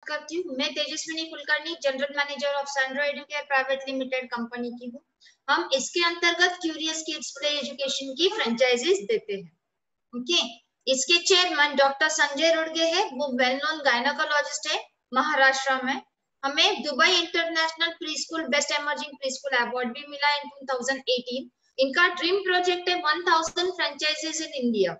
करती हूँ। मैं Tejaswini Kulkarni, general manager of Sandro Educare private limited company की हूँ। हम इसके अंतर्गत क्यूरियस किड्स प्ले एजुकेशन की फ्रेंचाइजीज देते हैं। ओके, इसके चेयरमैन डॉक्टर संजय रुड़गे है, वो वेल नोन गायनेकोलॉजिस्ट है महाराष्ट्र में। हमें Dubai international pre school best emerging pre school award भी मिला इन 2018। इनका ड्रीम प्रोजेक्ट है 1000 franchises in India.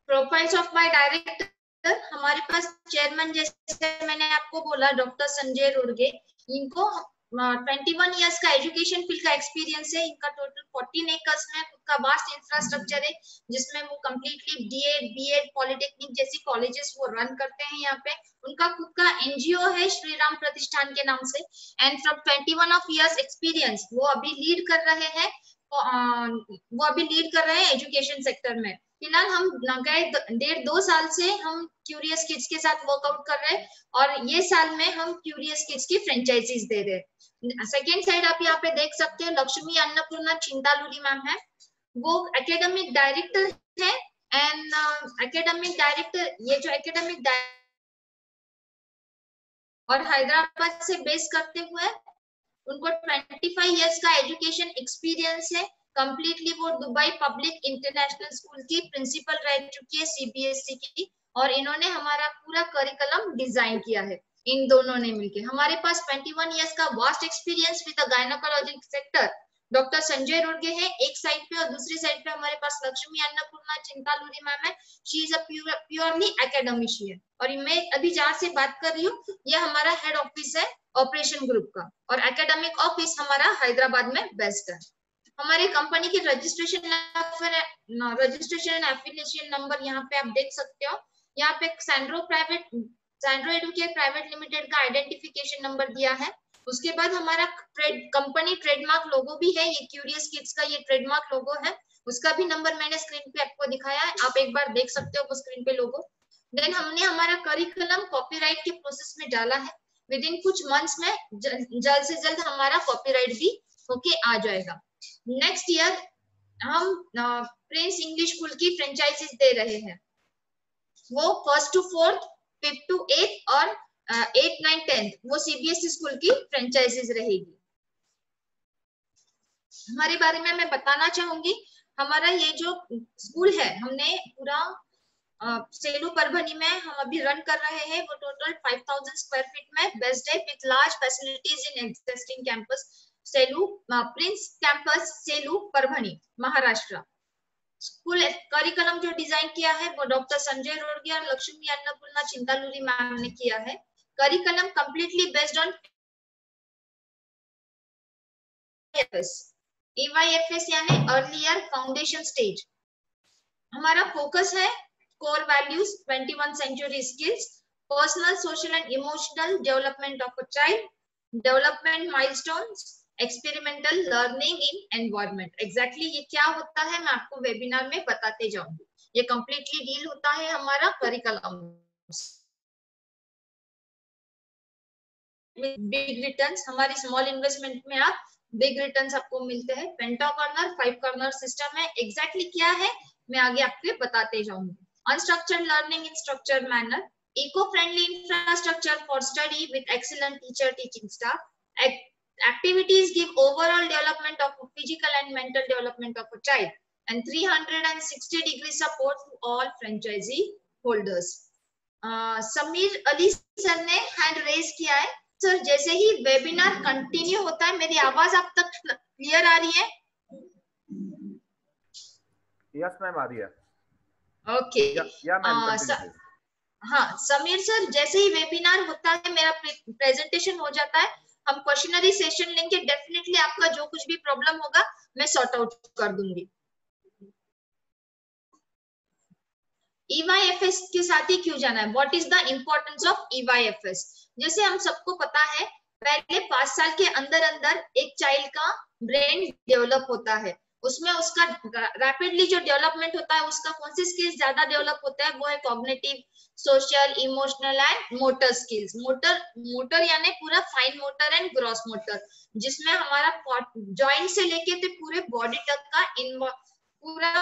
Profiles of my director, हमारे पास चेयरमैन जैसे मैंने आपको बोला डॉक्टर संजय रुड़गे, इनको 21 इयर्स का एजुकेशन फील्ड का एक्सपीरियंस है। इनका टोटल 14 एकर्स में खुद का वास्ट इंफ्रास्ट्रक्चर है, जिसमें वो कंप्लीटली डीएड, बीएड, पॉलिटेक्निक जैसी कॉलेजेस वो रन करते हैं यहाँ पे। उनका खुद का एनजीओ है श्री राम प्रतिष्ठान के नाम से। And from 21 of years experience वो अभी लीड कर रहे हैं, एजुकेशन सेक्टर में। फिलहाल हम गए 1.5-2 साल से हम क्यूरियस किड्स के साथ वर्कआउट कर रहे हैं, और ये साल में हम क्यूरियस किड्स की फ्रेंचाइजीज दे रहे हैं। सेकेंड साइड आप यहाँ पे देख सकते हो, लक्ष्मी अन्नपूर्णा चिंतालूरी मैम है, वो एकेडमिक डायरेक्टर है। एंड एकेडमिक डायरेक्टर, ये जो एकेडमिक और हैदराबाद से बेस करते हुए उनको 25 इयर्स का एजुकेशन एक्सपीरियंस है। कंप्लीटली वो दुबई पब्लिक इंटरनेशनल स्कूल की प्रिंसिपल रह चुकी है, सीबीएसई की, और इन्होंने हमारा पूरा करिकुलम डिजाइन किया है। इन दोनों ने मिलके हमारे पास 21 इयर्स का vast experience with the gynaecology sector doctor Sanjay Rodge है एक साइड पे, और दूसरी साइड पे हमारे पास लक्ष्मी अन्नपूर्णा चिंतालूरी मैम है। She is a purely academician. और मैं अभी जहाँ से बात कर रही हूँ, ये हमारा हेड ऑफिस है ऑपरेशन ग्रुप का, और एकेडमिक ऑफिस हमारा हैदराबाद में बेस्ड है। हमारी कंपनी की रजिस्ट्रेशन एंड एफिलिएशन नंबर यहाँ पे आप देख सकते हो। यहाँ पे सैंड्रो एडुकेयर प्राइवेट लिमिटेड का आइडेंटिफिकेशन नंबर दिया है। उसके बाद हमारा कंपनी ट्रेडमार्क लोगो भी है, ये क्यूरियस किड्स का ये ट्रेडमार्क लोगो है, उसका भी नंबर मैंने स्क्रीन पे आपको दिखाया है, आप एक बार देख सकते हो वो स्क्रीन पे लोगो। देन हमने हमारा करिकुलम कॉपीराइट के प्रोसेस में डाला है। विद इन कुछ मंथ्स में जल्द से जल्द हमारा कॉपीराइट भी होके आ जाएगा। नेक्स्ट ईयर हम प्रिंस इंग्लिश स्कूल की फ्रेंचाइजीज दे रहे हैं। वो 1st to 4th, 5th to 8th और 8th, 9th, 10th वो सीबीएसई स्कूल की फ्रेंचाइजीज रहेगी। हमारे बारे में मैं बताना चाहूंगी, हमारा ये जो स्कूल है हमने पूरा सेलू परभनी में हम अभी रन कर रहे हैं। वो टोटल 5000 स्क्वायर फीट में बेस्ड है with large facilities in existing campus Selu, Prince campus Selu Parbhani Maharashtra. School curriculum जो डिजाइन किया है वो डॉक्टर संजय रुड़गे और लक्ष्मी अन्नपूर्णा चिंतालूरी मैम ने किया है। Curriculum completely based on EYFS यानी अर्लियर फाउंडेशन स्टेज। हमारा फोकस है core values, 21st century skills, personal, social and emotional development of a child, development milestones, experimental learning in environment। Exactly ये क्या होता है मैं आपको वेबिनार में बताते जाऊंगी। ये completely डील होता है हमारा करिकुलम। बिग रिटर्न्स, हमारी स्मॉल इन्वेस्टमेंट में आप बिग रिटर्न्स आपको मिलते हैं। पेंटा कॉर्नर 5 कॉर्नर सिस्टम है। एग्जैक्टली क्या है मैं आगे आपको बताते जाऊंगी। Unstructured learning in structured manner, eco-friendly infrastructure for study with excellent teacher teaching staff. Activities give overall development of physical and mental development of a child, and 360-degree support to all franchisee holders. Sameer Ali sir ने hand raise किया है। Sir जैसे ही webinar continue होता है मेरी आवाज आप तक क्लियर आ रही है? यस मैम आ रही है। ओके हाँ समीर सर, जैसे ही वेबिनार होता है मेरा प्रेजेंटेशन हो जाता है, हम क्वेश्चनरी सेशन लेंगे। डेफिनेटली आपका जो कुछ भी प्रॉब्लम होगा मैं सॉर्ट आउट कर दूंगी। EYFS के साथ ही क्यों जाना है? What is the importance of EYFS? जैसे हम सबको पता है पहले 5 साल के अंदर अंदर एक चाइल्ड का ब्रेन डेवलप होता है, उसमें उसका रैपिडली जो डेवलपमेंट होता है उसका कौन सी स्किल्स ज्यादा डेवलप होता है? वो है cognitive, social, emotional and motor skills. Motor यानी पूरा fine motor and gross motor, जिसमें हमारा जॉइंट से लेके तो पूरे बॉडी तक का पूरा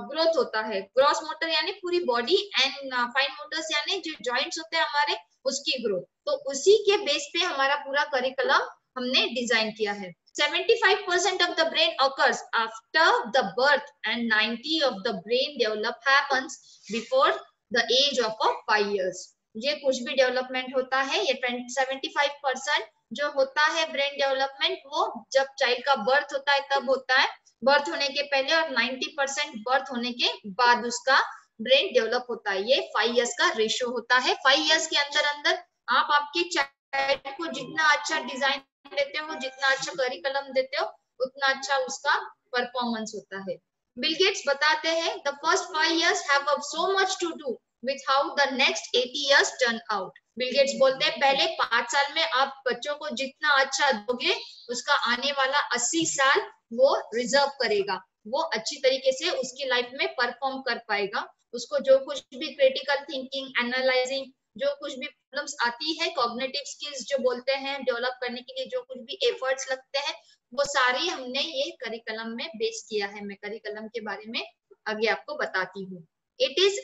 ग्रोथ होता है। ग्रॉस मोटर यानी पूरी बॉडी एंड फाइन मोटर्स यानी जो जॉइंट्स होते हैं हमारे उसकी ग्रोथ। तो उसी के बेस पे हमारा पूरा करिकुलम हमने डिजाइन किया है। 75% of the brain occurs after the birth and 90 of the brain develop happens before the age of 5 years। ये कुछ भी डेवलपमेंट होता है ये 75% जो होता है ब्रेन डेवलपमेंट वो जब चाइल्ड का बर्थ होता है तब होता है, बर्थ होने के पहले, और 90% बर्थ होने के बाद उसका ब्रेन डेवलप होता है। ये 5 इयर्स का रेशियो होता है। 5 इयर्स के अंदर अंदर आप आपके चाइल्ड को जितना अच्छा डिजाइन देते हो, जितना अच्छा करिकुलम देते हो, उतना अच्छा उसका परफॉर्मेंस होता है। बिल गेट्स बताते हैं the first 5 years have so much to do with how the next 80 years turn out। Bill Gates बोलते हैं पहले 5 साल में आप बच्चों को जितना अच्छा दोगे उसका आने वाला 80 साल वो रिजर्व करेगा, वो अच्छी तरीके से उसकी लाइफ में परफॉर्म कर पाएगा। उसको जो कुछ भी क्रिटिकल थिंकिंग, एनालाइजिंग, जो कुछ भी प्रॉब्लम्स आती है, कॉग्निटिव स्किल्स जो बोलते हैं, डेवलप करने के लिए जो कुछ भी एफर्ट्स लगते हैं, वो सारी हमने ये करिकुलम में बेस किया है। मैं करिकुलम के बारे में आगे आपको बताती हूँ। It is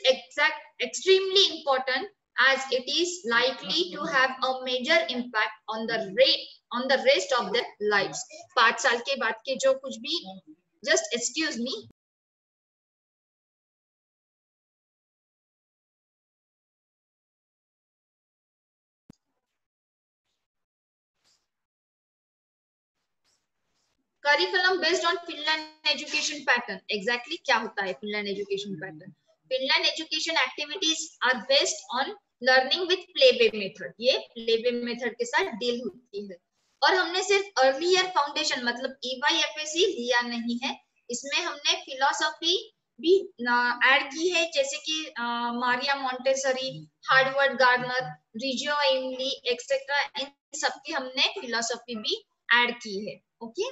extremely important as it is likely to have a major impact on the rest of their lives। 5 साल के बाद के जो कुछ भी, just excuse me, curriculum based on Finland education pattern. Exactly क्या होता है Finland education pattern? Finland education activities are based on learning with playway method. ये प्लेवे मेथड के साथ डील होती है। और हमने सिर्फ अर्ली ईयर फाउंडेशन मतलब EYFSC लिया नहीं है, इसमें हमने फिलोसॉफी भी ऐड की है, जैसे कि Maria Montessori, Harvard gardener, regio इमली एक्सेट्रा, इन सबकी हमने फिलोसॉफी भी ऐड की है। Okay,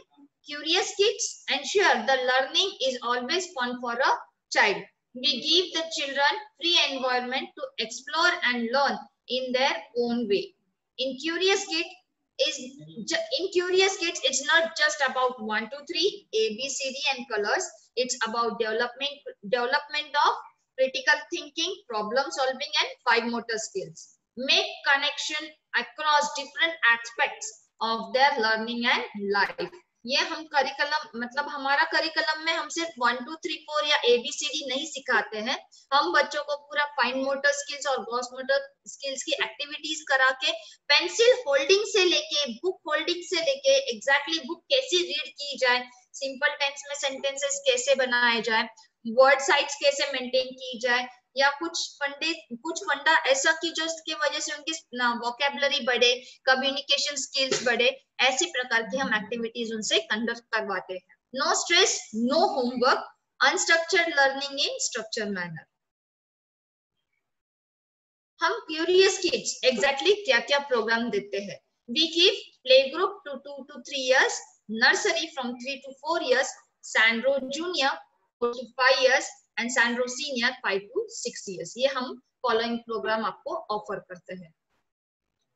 curious kids ensure the learning is always fun for a child। We give the children free environment to explore and learn in their own way। In curious kids it's not just about 1 2 3 ABCD and colors, it's about development of critical thinking, problem solving and fine motor skills। Make connection across different aspects of their learning and life। ये हम curriculum मतलब हमारा curriculum में हम सिर्फ 1 2 3 4 या ABCD नहीं सिखाते हैं, हम बच्चों को पूरा फाइन मोटर स्किल्स और ग्रॉस मोटर स्किल्स की एक्टिविटीज करा के, पेंसिल होल्डिंग से लेके बुक होल्डिंग से लेके एग्जैक्टली बुक कैसे रीड की जाए, सिंपल टेंस में सेंटेंसेस कैसे बनाए जाए, वर्ड साइज कैसे मेंटेन की जाए, या कुछ फंडा ऐसा कि जो इसकी वजह से उनकी वोकैबुलरी बढ़े, कम्युनिकेशन स्किल्स बढ़े, ऐसी प्रकार की हम एक्टिविटीज उनसे कंडक्ट करवाते हैं। No stress, no homework, unstructured learning in structure manner. हम क्यूरियस किड्स एग्जैक्टली क्या क्या प्रोग्राम देते हैं? We give play group to 2 to 3 years, nursery from 3 to 4 years, Sandro junior 4 to 5 years and Sandro senior 5 to 6 years। ये हम following programme आपको offer करते हैं।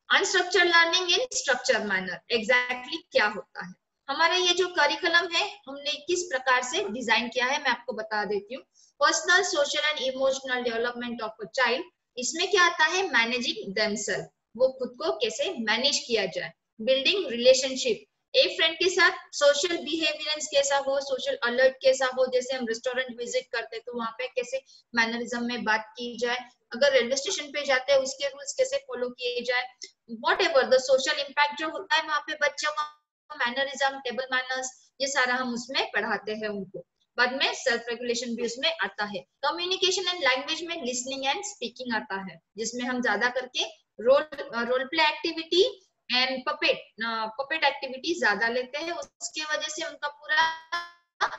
Unstructured learning in structure manner exactly क्या होता है? हमारा ये जो करिकुलम है हमने किस प्रकार से डिजाइन किया है मैं आपको बता देती हूँ। Personal, social and emotional development of a child. इसमें क्या आता है? मैनेजिंग देमसेल्फ, वो खुद को कैसे मैनेज किया जाए। बिल्डिंग रिलेशनशिप, एक फ्रेंड के साथ सोशल बिहेवियरेंस कैसा हो, सोशल अलर्ट कैसा हो, जैसे हम रेस्टोरेंट विजिट करते तो वहां पे कैसे मैनरिज्म में बात की जाए, अगर रेलवे स्टेशन पे जाते हैं उसके रूल्स कैसे फॉलो किए जाए, व्हाटएवर द सोशल इम्पैक्ट जो होता है वहां पे बच्चों का मैनरिज्म, टेबल मैनर्स, ये सारा हम उसमें पढ़ाते हैं उनको। बाद में सेल्फ रेगुलेशन भी उसमें आता है। कम्युनिकेशन एंड लैंग्वेज में लिसनिंग एंड स्पीकिंग आता है, जिसमें हम ज्यादा करके role play activity and puppet activity ज्यादा लेते हैं, उसके वजह से उनका पूरा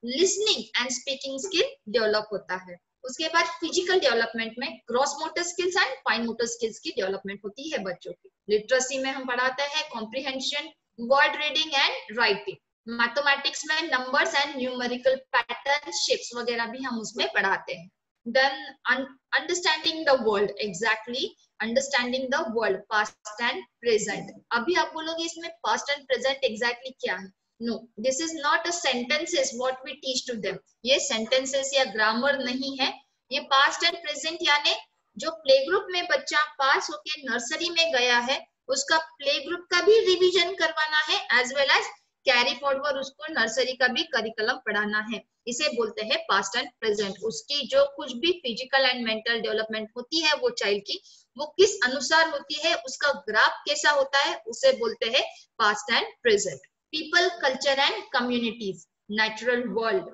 listening and speaking skill develop होता है। उसके बाद फिजिकल डेवलपमेंट में gross motor skills and fine motor skills की डेवलपमेंट होती है बच्चों की। लिटरेसी में हम पढ़ाते हैं comprehension, word reading and writing. Mathematics में numbers and numerical pattern, shapes वगैरह भी हम उसमें पढ़ाते हैं। Then understanding the world, exactly understanding the world, past and present. अभी आप बोलोगे इसमें पास्ट एंड प्रेजेंट एग्जैक्टली क्या है? No, this is not a sentences what we teach to them. ये सेंटेंसेस या ग्रामर नहीं है, ये पास्ट एंड प्रेजेंट, यानी जो प्ले ग्रुप में बच्चा पास होके नर्सरी में गया है उसका प्ले ग्रुप का भी रिवीजन करवाना है, as well as carry forward उसको नर्सरी का भी करिकुलम पढ़ाना है। इसे बोलते हैं पास्ट एंड प्रेजेंट। उसकी जो कुछ भी फिजिकल एंड मेंटल डेवलपमेंट होती है वो चाइल्ड की, वो किस अनुसार होती है, उसका ग्राफ कैसा होता है, उसे बोलते हैं past and present. People, culture and communities, natural world,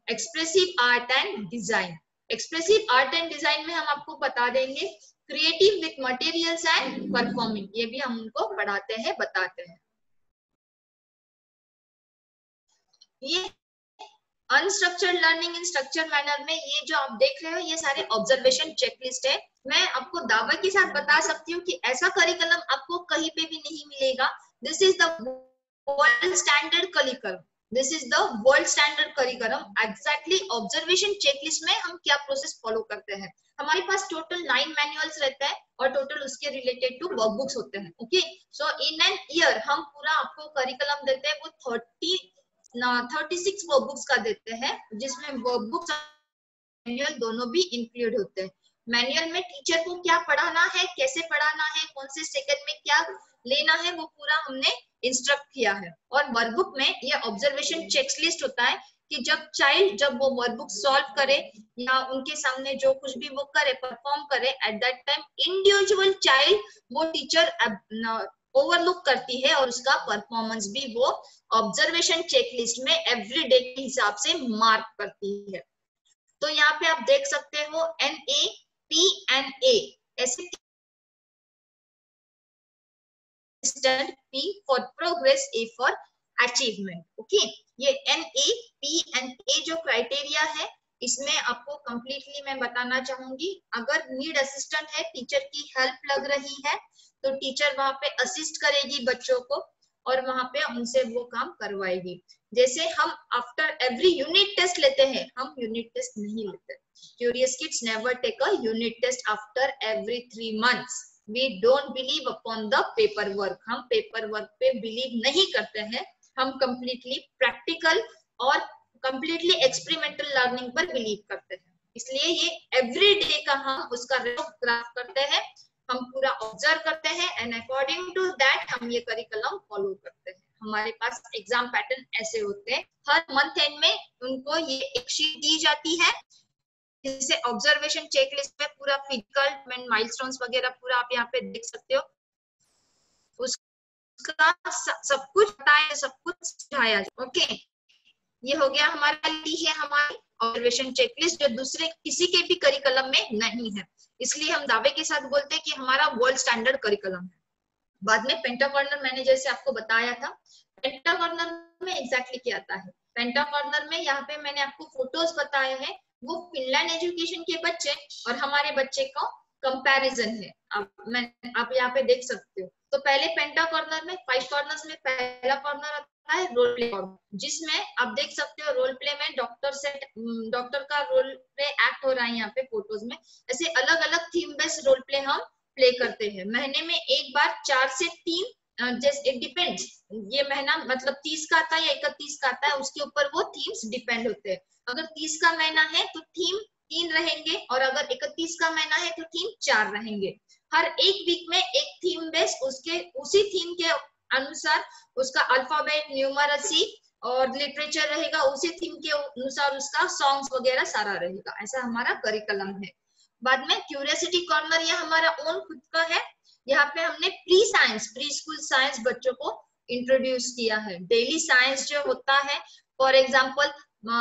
expressive art and design. Expressive art and design में हम आपको बता देंगे creative with materials and performing, ये भी हम उनको पढ़ाते हैं, बताते हैं। ये unstructured learning in structure manner में ये जो आप देख रहे हो ये सारे ऑब्जर्वेशन चेकलिस्ट है। मैं आपको दावे के साथ बता सकती हूँ कि ऐसा करिकुलम आपको कहीं पे भी नहीं मिलेगा। This is the world standard curriculum, this is the world standard curriculum. Exactly observation checklist में हम क्या प्रोसेस फॉलो करते हैं, हमारे पास टोटल 9 मैनुअल्स रहता है और टोटल उसके रिलेटेड टू वर्कबुक्स होते हैं। Okay, so in an year हम पूरा आपको करिकुलम देते हैं, वो 36 वर्कबुक्स का देते हैं, जिसमें वर्कबुक्स मैनुअल दोनों भी इंक्लूड होते हैं। मैनुअल में टीचर को क्या पढ़ाना है, कैसे पढ़ाना है, कौन से सेकंड में क्या लेना है, वो पूरा हमने इंस्ट्रक्ट किया है। और वर्कबुक में ये ऑब्जर्वेशन चेकलिस्ट होता है कि जब वो वर्कबुक सॉल्व करे या उनके सामने जो कुछ भी वो करे, परफॉर्म करे, at that time individual child वो टीचर ओवरलुक करती है और उसका परफॉर्मेंस भी वो ऑब्जर्वेशन चेकलिस्ट में एवरीडे के हिसाब से मार्क करती है। तो यहाँ पे आप देख सकते हो NAPNA, ऐसे P for progress, A for achievement. Okay, ये NAPNA जो क्राइटेरिया है इसमें आपको कंप्लीटली मैं बताना चाहूंगी। अगर नीड असिस्टेंट है, टीचर की हेल्प लग रही है, तो टीचर वहां पे असिस्ट करेगी बच्चों को और वहां पे उनसे वो काम करवाएगी। जैसे हम आफ्टर एवरी यूनिट टेस्ट लेते हैं, हम यूनिट टेस्ट नहीं लेते। Curious kids never take a unit test after every 3 months। We don't believe upon the paper work, हम पेपर वर्क पे बिलीव नहीं करते हैं, हम कंप्लीटली प्रैक्टिकल और कंप्लीटली एक्सपेरिमेंटल लर्निंग पर बिलीव करते हैं। इसलिए ये एवरी डे का हम उसका ग्राफ करते हैं, हम पूरा ऑब्जर्व करते हैं एंड अकॉर्डिंग टू दैट हम ये करिकुलम फॉलो करते हैं। हमारे पास एग्जाम पैटर्न ऐसे होते हैं, हर मंथ एंड में उनको ये एक शीट दी जाती है जिसे ऑब्जर्वेशन चेकलिस्ट में पूरा फिजिकल माइलस्टोन्स वगैरह पूरा आप यहाँ पे देख सकते हो, उसका सब कुछ बताया, सब कुछ सिखाया। ओके, ये हो गया हमारा, है हमारी ऑब्जर्वेशन चेकलिस्ट जो दूसरे किसी के भी करिकुलम में नहीं है, इसलिए हम दावे के साथ बोलते हैं कि हमारा वर्ल्ड स्टैंडर्ड करिकुलम है। बाद में पेंटा कॉर्नर मैंने जैसे आपको बताया था, पेंटा कॉर्नर में एग्जैक्टली क्या आता है। पेंटा कॉर्नर में यहाँ पे मैंने आपको फोटोज बताए हैं, वो फिनलैंड एजुकेशन के बच्चे और हमारे बच्चे का कंपैरिजन है। आप यहाँ पे देख सकते हो। तो पहले पेंटा कॉर्नर में 5 कॉर्नर्स में पहला कॉर्नर आता है रोल प्ले कॉर्नर, जिसमें आप देख सकते हो रोल प्ले में डॉक्टर का रोल प्ले एक्ट हो रहा है यहाँ पे फोटोज में। ऐसे अलग अलग थीम बेस्ड रोल प्ले हम प्ले करते हैं, महीने में एक बार 4 से 3, जैसे इट डिपेंड्स, ये महीना मतलब 30 का आता है या 31 का आता है, उसके ऊपर वो थीम्स डिपेंड होते हैं। अगर 30 का महीना है तो थीम 3 रहेंगे और अगर 31 का महीना है तो थीम 4 रहेंगे। हर एक वीक में एक थीम बेस्ड उसी थीम के अनुसार उसका अल्फाबेट, न्यूमरसी और लिटरेचर रहेगा, उसी थीम के अनुसार उसका सॉन्ग्स वगैरह सारा रहेगा। ऐसा हमारा करिकुलम है। बाद में क्यूरियोसिटी कॉर्नर ये हमारा ओन खुद का है, यहाँ पे हमने प्री स्कूल साइंस बच्चों को इंट्रोड्यूस किया है। डेली साइंस जो होता है, फॉर एग्जाम्पल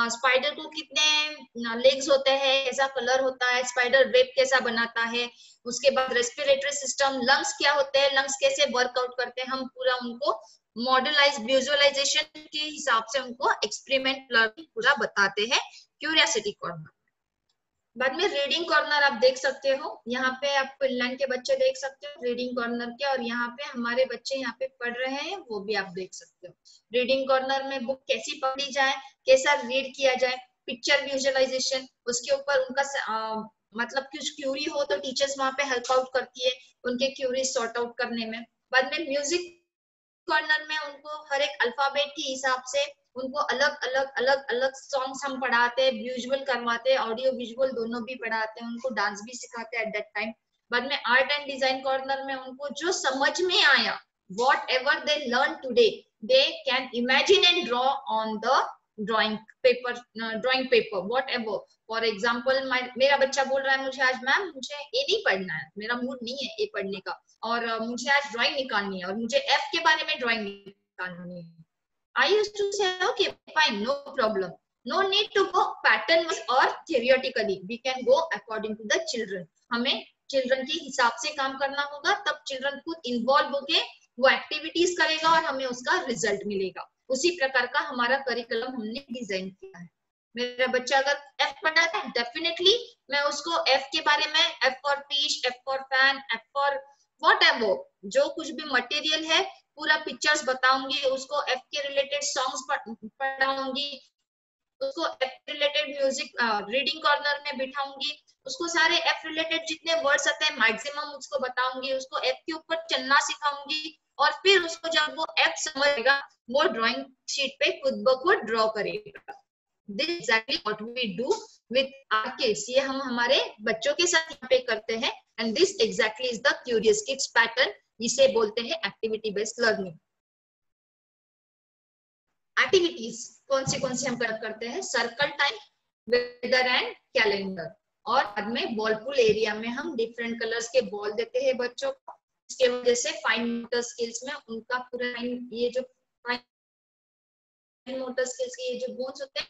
स्पाइडर को कितने लेग्स होते हैं, कैसा कलर होता है, स्पाइडर वेब कैसा बनाता है, उसके बाद रेस्पिरेटरी सिस्टम, लंग्स क्या होते हैं, लंग्स कैसे वर्कआउट करते हैं, हम पूरा उनको मॉडलाइज विजुअलाइजेशन के हिसाब से उनको एक्सपेरिमेंट लर्निंग पूरा बताते हैं क्यूरियोसिटी कॉर्नर। बाद में रीडिंग कॉर्नर आप देख सकते हो, यहाँ पे आप फिनलैंड के बच्चे देख सकते हो रीडिंग कॉर्नर के, और यहाँ पे हमारे बच्चे यहाँ पे पढ़ रहे हैं वो भी आप देख सकते हो। रीडिंग कॉर्नर में बुक कैसी पढ़ी जाए, कैसा रीड किया जाए, पिक्चर विजुअलाइजेशन, उसके ऊपर उनका मतलब कुछ क्यूरी हो तो टीचर्स वहां पे हेल्प आउट करती है उनके क्यूरी सॉर्ट आउट करने में। बाद में म्यूजिक कॉर्नर में उनको हर एक अल्फाबेट के हिसाब से उनको अलग अलग सॉन्ग्स हम पढ़ाते हैं, विजुअल करवाते हैं, ऑडियो विजुअल दोनों भी पढ़ाते हैं, उनको डांस भी सिखाते हैं एट दैट टाइम। बाद में आर्ट एंड डिजाइन कॉर्नर में उनको जो समझ में आया, whatever they learn today, they can imagine and draw on the drawing paper whatever. For example मेरा बच्चा बोल रहा है मुझे आज मैम मुझे ए नहीं पढ़ना है, मेरा मूड नहीं है ए पढ़ने का, और मुझे आज ड्राइंग निकालनी है और मुझे एफ के बारे में ड्राइंग निकालनी है। I used to say, okay, fine, no problem. No need to go pattern or theoretically. We can go according to the children. हमें चिल्ड्रन के हिसाब से काम करना होगा, तब चिल्ड्रन खुद इन्वॉल्व होके वो एक्टिविटीज करेगा और हमें उसका रिजल्ट मिलेगा। उसी प्रकार का हमारा करिकुलम हमने डिजाइन किया है। मेरा बच्चा अगर एफ पढ़ना है, डेफिनेटली मैं उसको एफ के बारे में, F for fish, F for fan, F for whatever, जो कुछ भी मटेरियल है पूरा पिक्चर्स बताऊंगी, उसको एफ के रिलेटेड सॉन्ग्स पढ़ाऊंगी, उसको F related music reading corner में बिठाऊंगी, उसको सारे एफ रिलेटेड जितने वर्ड्स आते हैं मैक्सिमम उसको बताऊंगी, उसको एफ के ऊपर चलना सिखाऊंगी, और फिर उसको जब वो एफ समझेगा वो ड्राइंग शीट पे खुद ब खुद ड्रॉ करेगा। This is exactly what we do with our kids. ये हम हमारे बच्चों के साथ यहाँ पे करते हैं, and this exactly is the Curious Kids pattern, जिसे बोलते हैं एक्टिविटी बेस्ड लर्निंग। एक्टिविटीज कौन से हम करते हैं? Circle time, weather and calendar, और बाद में बॉल पूल एरिया में हम डिफरेंट कलर्स के बॉल देते हैं बच्चों को। इसके वजह से फाइन मोटर स्किल्स में उनका पूरा ये जो फाइन मोटर स्किल्स के ये जो बोन्स होते हैं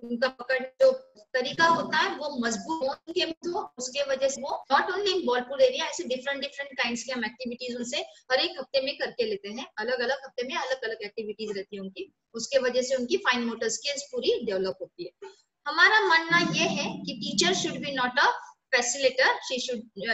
उनका पकड़ जो तरीका होता है वो मजबूत के हो, उसके वजह से वो not only in ball pool area, ऐसे डिफरेंट काइंड्स के हम एक्टिविटीज उनसे हर एक हफ्ते में करके लेते हैं। अलग अलग हफ्ते में अलग अलग एक्टिविटीज रहती है उनकी, उसके वजह से उनकी फाइन मोटर स्किल्स पूरी डेवलप होती है। हमारा मानना ये है कि teacher should be not a facilitator,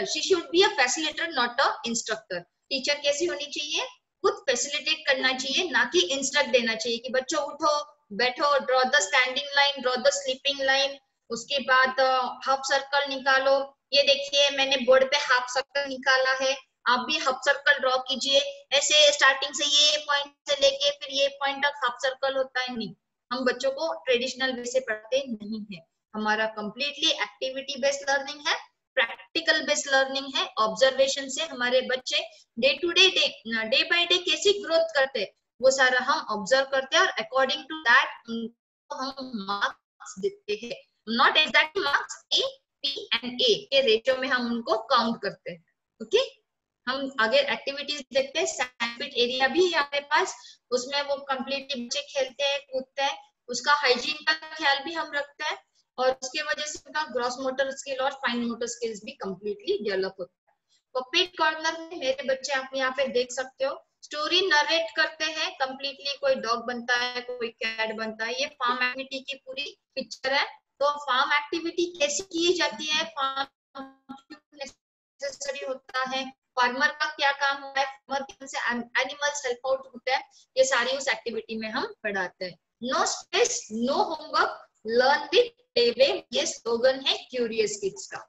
she should be a facilitator not a instructor. Teacher कैसी होनी चाहिए? खुद फैसिलिटेट करना चाहिए, ना कि इंस्ट्रक्ट देना चाहिए कि बच्चों उठो बैठो, draw the standing line, draw the sleeping line, उसके बाद हाफ सर्कल निकालो। ये देखिए मैंने बोर्ड पे हाफ सर्कल निकाला है, आप भी हाफ सर्कल ड्रॉ कीजिए। ऐसे स्टार्टिंग से ये पॉइंट से लेके फिर ये पॉइंट तक हाफ सर्कल होता है, नहीं, हम बच्चों को ट्रेडिशनल वे से पढ़ते नहीं है। हमारा कंप्लीटली एक्टिविटी बेस्ड लर्निंग है, प्रैक्टिकल बेस्ड लर्निंग है। ऑब्जर्वेशन से हमारे बच्चे day to day by day कैसी ग्रोथ करते हैं वो सारा हम ऑब्जर्व करते हैं, और अकॉर्डिंग टू दैट उनको हम मार्क्स देते हैं। Not exact marks, A P and A के रेशियो में हम उनको काउंट करते हैं। ओके, हम आगे एक्टिविटीज देखते हैं। सैंडपिट एरिया भी है हमारे पास, उसमें वो कंप्लीटली बच्चे खेलते हैं कूदते हैं, उसका हाइजीन का ख्याल भी हम रखते हैं, और उसके वजह से उनका ग्रॉस मोटर स्किल और फाइन मोटर स्किल्स भी कंप्लीटली डेवलप होता है। पपेट कॉर्नर में मेरे बच्चे आप यहाँ पे देख सकते हो, स्टोरी नरेट करते हैं कंप्लीटली, कोई डॉग बनता है, कोई कैट बनता है। ये फार्म एक्टिविटी की पूरी पिक्चर है। तो फार्म एक्टिविटी कैसे की जाती है, फार्म नेसेसरी होता है, फार्मर का क्या काम होता है, फार्मर से एनिमल्स हेल्प आउट होते हैं, ये सारी उस एक्टिविटी में हम पढ़ाते हैं। No stress, no homework, learn with play way, ये स्लोगन है क्यूरियस किड्स का।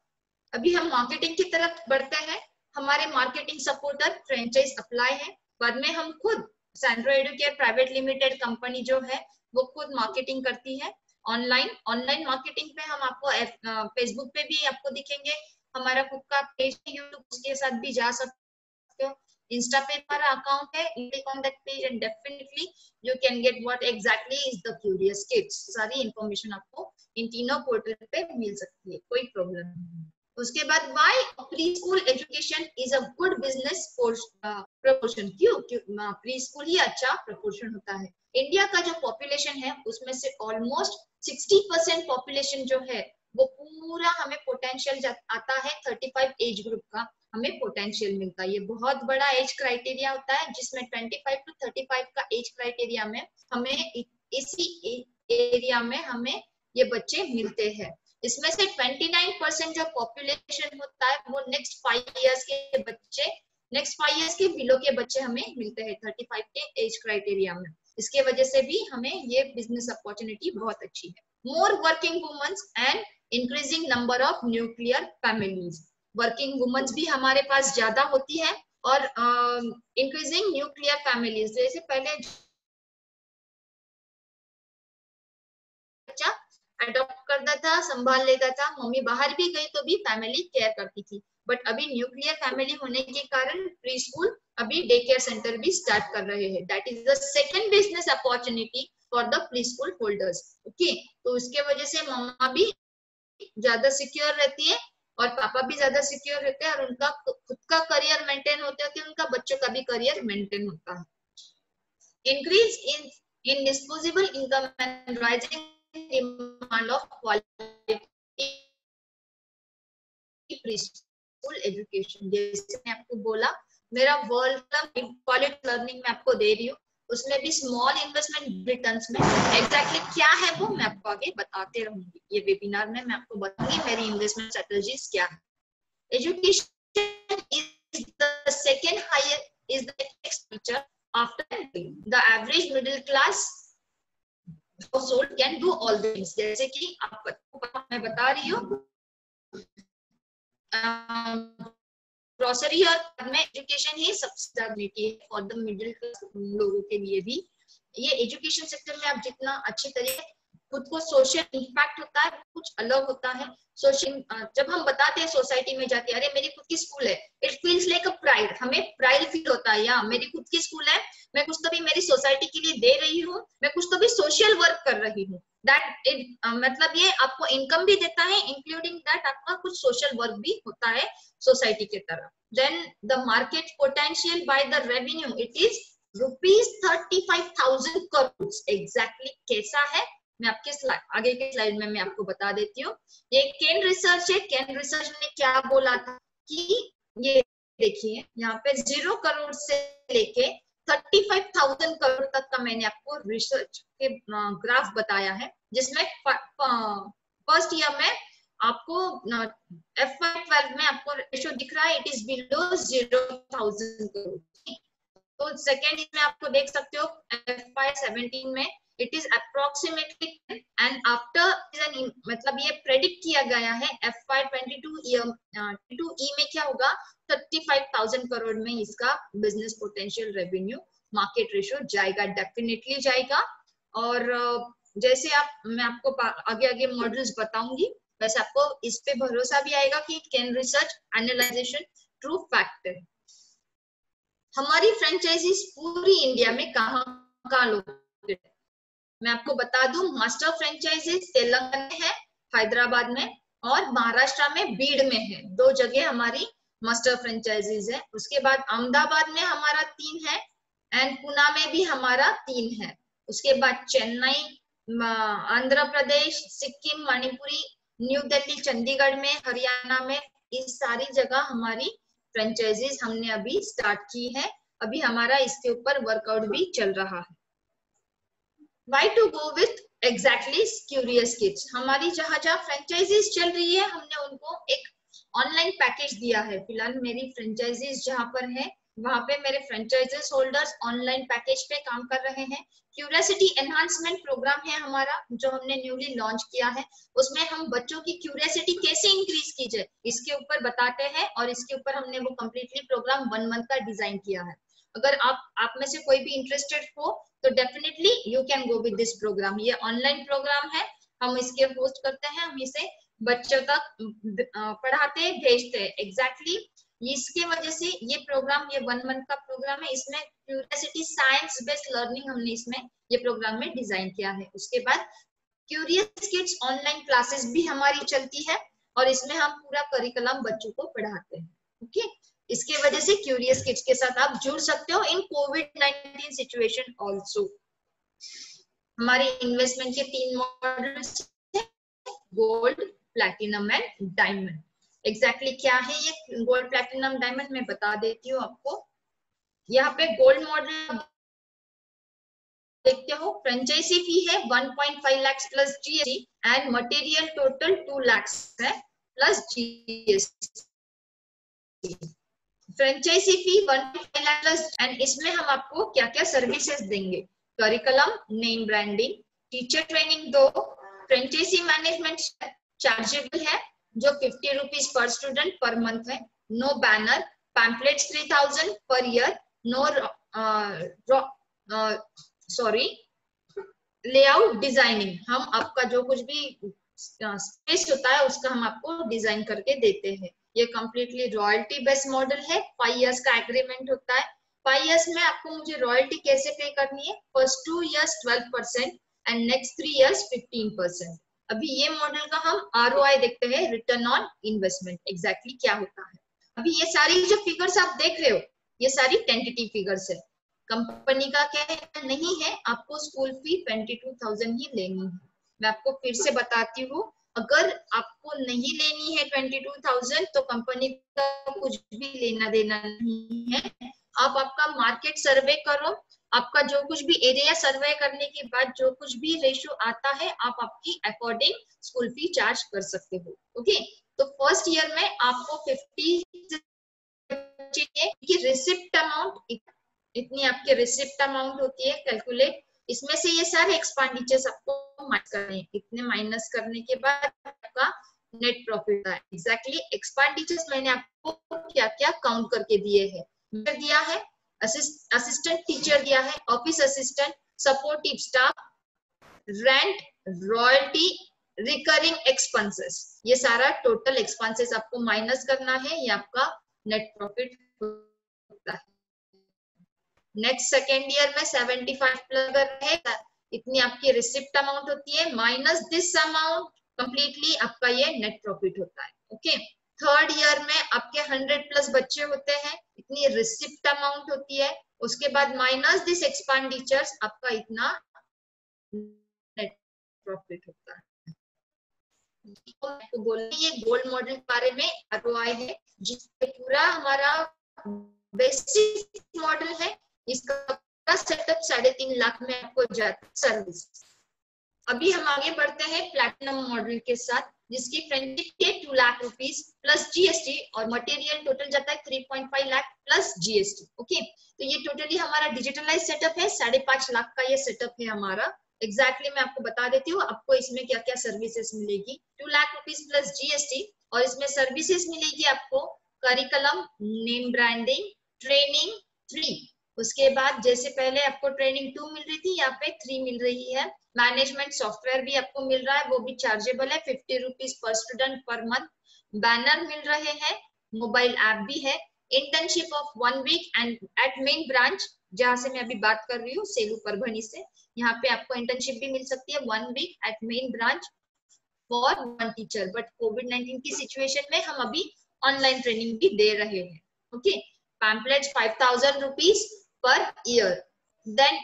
अभी हम मार्केटिंग की तरफ बढ़ते हैं। हमारे मार्केटिंग सपोर्टर फ्रेंचाइज अप्लाई है। बाद में हम खुद Sandro Educare private limited company जो है वो खुद मार्केटिंग करती है ऑनलाइन मार्केटिंग पे। हम आपको फेसबुक पे भी आपको दिखेंगे, हमारा खुद का पेज है यूट्यूब, उसके साथ भी जा सकते हो। इंस्टा पे हमारा अकाउंट है, click on that page and definitely you can get what exactly is the curious kids. सारी इंफॉर्मेशन आपको इन तीनों पोर्टल पे मिल सकती है, कोई प्रॉब्लम नहीं। उसके बाद why preschool education is a good business proportion, क्यों प्री-स्कूल ही अच्छा प्रपोर्शन होता है। इंडिया का जो पॉपुलेशन है उसमें से ऑलमोस्ट 60% पॉपुलेशन जो है वो पूरा हमें पोटेंशियल आता है 35 एज ग्रुप का, हमें पोटेंशियल मिलता है। ये बहुत बड़ा एज क्राइटेरिया होता है जिसमें 25 to 35 का एज क्राइटेरिया में हमें इसी एरिया में हमें ये बच्चे मिलते हैं। इसमें से 29% जो पॉपुलेशन होता है वो नेक्स्ट 5 इयर्स के बिलो के बच्चे हमें मिलते हैं 35 के एज क्राइटेरिया में। इसके वजह से भी हमें ये बिजनेस अपॉर्चुनिटी बहुत अच्छी है। More working womens and increasing number of nuclear families, working womens भी हमारे पास ज्यादा होती है और इंक्रीजिंग न्यूक्लियर फैमिलीज, जैसे पहले बच्चा अडॉप्ट करता था, संभाल लेता था, मम्मी बाहर भी गई तो भी फैमिली केयर करती थी, बट अभी न्यूक्लियर फैमिली होने के कारण प्री स्कूल अभी डे केयर सेंटर भी स्टार्ट कर रहे हैं। That is the second business opportunity for the pre school holders. Okay, तो उसके वजह से मम्मा भी ज्यादा सिक्योर रहती है और पापा भी ज्यादा सिक्योर रहते हैं, और उनका खुद का करियर मेंटेन होता है कि उनका बच्चों का भी करियर मेंटेन होता है। Increase in disposable income and rising demand of quality preschool education। जैसे मैं आपको बोला, मेरा वर्ल्ड क्वालिटी लर्निंग में आपको दे रही हूँ, उसमें भी स्मॉल इन्वेस्टमेंट रिटर्न्स में एग्जैक्टली क्या है वो मैं आपको आगे बताते रहूंगी। ये वेबिनार में मैं आपको बताऊंगी मेरी इन्वेस्टमेंट स्ट्रेटजीज क्या है। Education is the second highest is the next feature after the average middle class household can do all the things। जैसे कि आपको मैं बता रही हूँ, ग्रोसरी और में एजुकेशन ही सबसे ज्यादा है फॉर द मिडिल क्लास लोगों के लिए भी। ये एजुकेशन सेक्टर में आप जितना अच्छी तरीके खुद को सोशल इम्पैक्ट होता है, कुछ अलग होता है। सोशल जब हम बताते हैं सोसाइटी में जाके, अरे मेरी खुद की स्कूल है, it feels like a pride, हमें प्राइड फील होता है, या मेरी खुद की स्कूल है, मैं कुछ तो भी मेरी सोसाइटी के लिए दे रही हूँ, मैं कुछ तो भी सोशल वर्क कर रही हूँ। दैट इट मतलब ये आपको इनकम भी देता है, इंक्लूडिंग दैट आपका कुछ सोशल वर्क भी होता है सोसाइटी के तरफ। Then the market potential by the revenue, it is ₹35,000 crore. Exactly कैसा है मैं आपके आगे के स्लाइड में मैं आपको बता देती हूँ। ये केन रिसर्च है। केन रिसर्च ने क्या बोला था कि ये देखिए यहाँ पे 0 करोड़ से लेके 35,000 करोड़ तक का मैंने आपको रिसर्च के ग्राफ बताया है, जिसमें फर्स्ट ईयर में आपको FY12 में आपको रेशियो दिख रहा है, इट इज बिलो 0,000 करोड़। तो सेकेंड में आपको देख सकते हो FY17 में it is approximately, and after मतलब ये प्रेडिक्ट किया गया है FY22 में क्या होगा, 35,000 करोड़ में इसका business potential revenue market ratio जाएगा, डेफिनेटली जाएगा। और जैसे मैं आपको आगे आगे मॉडल्स बताऊंगी, वैसे आपको इस पे भरोसा भी आएगा कि can research analysation true fact है। हमारी फ्रेंचाइजीज पूरी इंडिया में कहाँ लोकेटेड, मैं आपको बता दूं, मास्टर फ्रेंचाइजीज तेलंगाना में है, हैदराबाद में, और महाराष्ट्र में बीड़ में है। 2 जगह हमारी मास्टर फ्रेंचाइजीज है। उसके बाद अहमदाबाद में हमारा 3 है, एंड पुणे में भी हमारा 3 है। उसके बाद चेन्नई, आंध्र प्रदेश, सिक्किम, मणिपुरी, न्यू दिल्ली, चंडीगढ़ में, हरियाणा में, इस सारी जगह हमारी फ्रेंचाइजीज हमने अभी स्टार्ट की है। अभी हमारा इसके ऊपर वर्कआउट भी चल रहा है। Why to go with exactly Curious Kids? हमारी जहाँ फ्रेंचाइजीज चल रही है, हमने उनको एक ऑनलाइन पैकेज दिया है। फिलहाल मेरी फ्रेंचाइजीज जहाँ पर है वहां पे मेरे फ्रेंचाइजीज होल्डर्स ऑनलाइन पैकेज पे काम कर रहे हैं। क्यूरियोसिटी एनहांसमेंट प्रोग्राम है हमारा, जो हमने न्यूली लॉन्च किया है। उसमें हम बच्चों की क्यूरियोसिटी कैसे इंक्रीज की जाए इसके ऊपर बताते हैं, और इसके ऊपर हमने वो कम्प्लीटली प्रोग्राम 1 मंथ का डिजाइन किया है। अगर आप में से कोई भी इंटरेस्टेड हो तो definitely you can go with this program. ये ऑनलाइन प्रोग्राम है, हम इसके होस्ट करते हैं, हम इसे बच्चों तक पढ़ाते हैं, भेजते हैं। एग्जैक्टली इसके वजह से ये प्रोग्राम, ये 1 मंथ का प्रोग्राम है, इसमें क्यूरियोसिटी साइंस बेस्ड लर्निंग हमने इसमें ये प्रोग्राम में डिजाइन किया है। उसके बाद क्यूरियस किड्स ऑनलाइन क्लासेस भी हमारी चलती है, और इसमें हम पूरा करिकुलम बच्चों को पढ़ाते हैं। ओके, इसके वजह से क्यूरियस किड्स के साथ आप जुड़ सकते हो इन कोविड-19 सिचुएशन ऑल्सो। हमारे इन्वेस्टमेंट के 3 मॉडल्स हैं, gold, platinum and diamond. Exactly क्या है ये गोल्ड, प्लैटिनम, डायमंड, मैं बता देती हूँ आपको। यहाँ पे गोल्ड मॉडल देखते हो, फ्रेंचाइजी फी है 1.5 lakh plus GST, and material total 2 lakh है plus GST. Franchisee fee 1.5 lakh plus, and इसमें हम आपको क्या क्या सर्विसेज देंगे, curriculum, name branding, teacher training 2, franchisee management chargeable है जो 50 rupees per student per month है, no banner, pamphlets 3000 per year, no layout designing, हम आपका जो कुछ भी स्पेस होता है उसका हम आपको डिजाइन करके देते हैं। ये कम्प्लीटली रॉयल्टी बेस्ड मॉडल है, 5 इयर्स का एग्रीमेंट होता है। 5 इयर्स में आपको मुझे रॉयल्टी कैसे पे करनी है, first 2 years 12% and next 3 years 15%। अभी ये मॉडल का हम ROI देखते हैं, रिटर्न ऑन इन्वेस्टमेंट, एग्जैक्टली क्या होता है। अभी ये सारी जो फिगर्स आप देख रहे हो ये सारी टेंटेटिव फिगर्स है, कंपनी का कहना नहीं है आपको स्कूल फी 22,000 ही लेनी है। मैं आपको फिर से बताती हूँ, अगर आपको नहीं लेनी है 22,000 तो कंपनी का कुछ भी लेना देना नहीं है। आप आपका मार्केट सर्वे करो, आपका जो कुछ भी एरिया सर्वे करने के बाद जो कुछ भी रेशियो आता है आप आपकी अकॉर्डिंग स्कूल फी चार्ज कर सकते हो। ओके, तो फर्स्ट ईयर में आपको 50 की रिसिप्ट अमाउंट, इतनी आपकी रिसिप्ट अमाउंट होती है कैलकुलेट, इसमें से ये सारे एक्सपेंडिचर्स आपको माइनस करने हैं, इतने माइनस करने के बाद आपका नेट प्रॉफिट है। एग्जैक्टली एक्सपेंडिचर्स मैंने आपको क्या क्या काउंट करके दिए हैं, दिया है असिस्टेंट टीचर दिया है, office assistant, supportive staff, rent, royalty, recurring expenses, ये सारा टोटल एक्सपेंसेस आपको माइनस करना है, ये आपका नेट प्रॉफिट होता है। नेक्स्ट सेकेंड ईयर में 75 प्लस रहेगा, इतनी आपकी रिसिप्ट अमाउंट होती है, माइनस दिस अमाउंट कंप्लीटली आपका ये नेट प्रॉफिट होता है। ओके, थर्ड ईयर में आपके 100 प्लस बच्चे होते हैं, इतनी रिसिप्ट अमाउंट होती है, उसके बाद माइनस दिस एक्सपेंडिचर्स आपका इतना नेट प्रॉफिट होता है। तो बोलते ये गोल्ड मॉडल के बारे में ROI है, जिसपे पूरा हमारा बेसिक मॉडल है, इसका सेटअप 3.5 लाख में आपको जाता है सर्विस। अभी हम आगे बढ़ते हैं प्लैटिनम मॉडल के साथ, जिसकी फ्रेंचाइजी है 2 लाख रुपीस प्लस GST और मटेरियल टोटल जाता है 3.5 लाख प्लस GST। ओके, तो ये टोटली हमारा डिजिटलाइज सेटअप है, 5.5 लाख का ये सेटअप है हमारा। एग्जैक्टली मैं आपको बता देती हूँ आपको इसमें क्या क्या सर्विसेज मिलेगी। 2 लाख रुपीस प्लस GST और इसमें सर्विसेज मिलेगी आपको करिकुलम, नेम ब्रांडिंग, ट्रेनिंग 3, उसके बाद जैसे पहले आपको ट्रेनिंग 2 मिल रही थी, यहाँ पे 3 मिल रही है। मैनेजमेंट सॉफ्टवेयर भी आपको मिल रहा है, वो भी चार्जेबल है, 50 rupees per student per month. Banner मिल रहे हैं, मोबाइल ऐप भी है, internship of 1 week and at main branch, जहां से मैं अभी बात कर रही हूँ सेलू परभनी से, यहाँ पे आपको इंटर्नशिप भी मिल सकती है 1 week at main branch for 1 teacher. But कोविड-19 की सिचुएशन में हम अभी ऑनलाइन ट्रेनिंग भी दे रहे हैं। Okay, pamphlets 5,000 rupees per year, then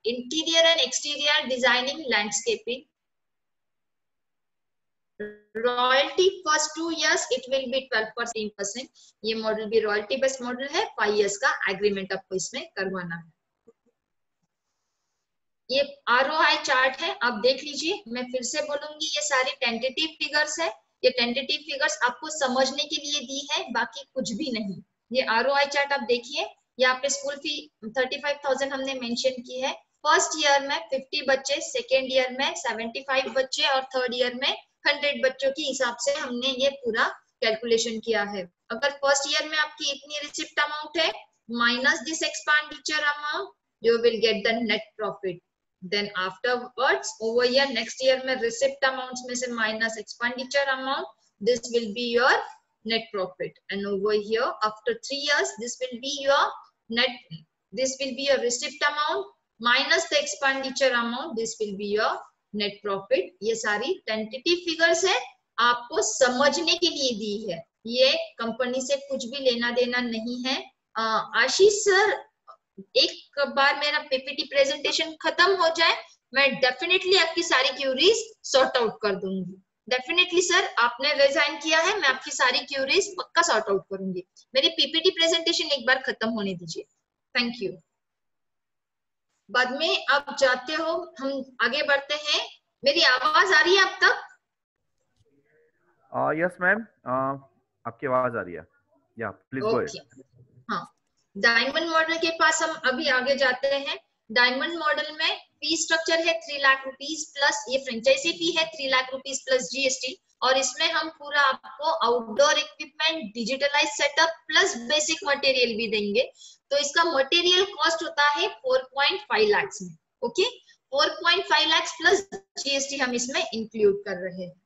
interior and exterior designing, landscaping, royalty first 2 years it will be 12%। ये मॉडल भी रॉयल्टी बेस्ड मॉडल है, 5 इयर्स का एग्रीमेंट आपको इसमें करवाना है। ये ROI चार्ट है, आप देख लीजिए, मैं फिर से बोलूंगी ये सारी टेंटेटिव फिगर्स है, ये टेंटेटिव फिगर्स आपको समझने के लिए दी है, बाकी कुछ भी नहीं। ये ROI चार्ट आप देखिए, यहाँ पे स्कूल फी 35,000 हमने मेंशन की है, फर्स्ट ईयर में 50 बच्चे, सेकेंड ईयर में 75 बच्चे और थर्ड ईयर में 100 बच्चों के हिसाब से हमने ये पूरा कैलकुलेशन किया है। अगर फर्स्ट ईयर में आपकी इतनी रिसिप्ट अमाउंट है minus this expenditure amount, you will get the net profit. Then afterwards over year next year में रिसिप्ट अमाउंट्स में से minus expenditure amount, this will be your net profit, and over here after 3 years this will be your receipt amount minus the expenditure amount, this will be your net profit। ये सारी tentative figures है, आपको समझने के लिए दी है, ये company से कुछ भी लेना देना नहीं है। आशीष सर, एक बार मेरा PPT प्रेजेंटेशन खत्म हो जाए, मैं डेफिनेटली आपकी सारी क्यूरीज सॉर्ट आउट कर दूंगी। डेफिनेटली सर, आपने रिजाइन किया है, मैं आपकी सारी क्यूरीज पक्का सॉर्ट आउट करूंगी। मेरी PPT प्रेजेंटेशन एक बार खत्म होने दीजिए। Thank you. बाद में आप जाते हो, हम आगे बढ़ते हैं। मेरी आवाज आ रही है आप तक? यस मैम, आपकी आवाज आ रही है, या प्लीज गो अहेड। हाँ, डायमंड मॉडल के पास हम अभी आगे जाते हैं। डायमंड मॉडल में फी स्ट्रक्चर है 3 लाख रुपीस प्लस, ये फ्रेंचाइजी फी है 3 लाख रुपीस प्लस GST और इसमें हम पूरा आपको outdoor equipment, digitalize setup plus basic material भी देंगे। तो इसका मटेरियल कॉस्ट होता है 4.5 लाख में। ओके, 4.5 लाख प्लस जीएसटी हम इसमें इंक्लूड कर रहे हैं।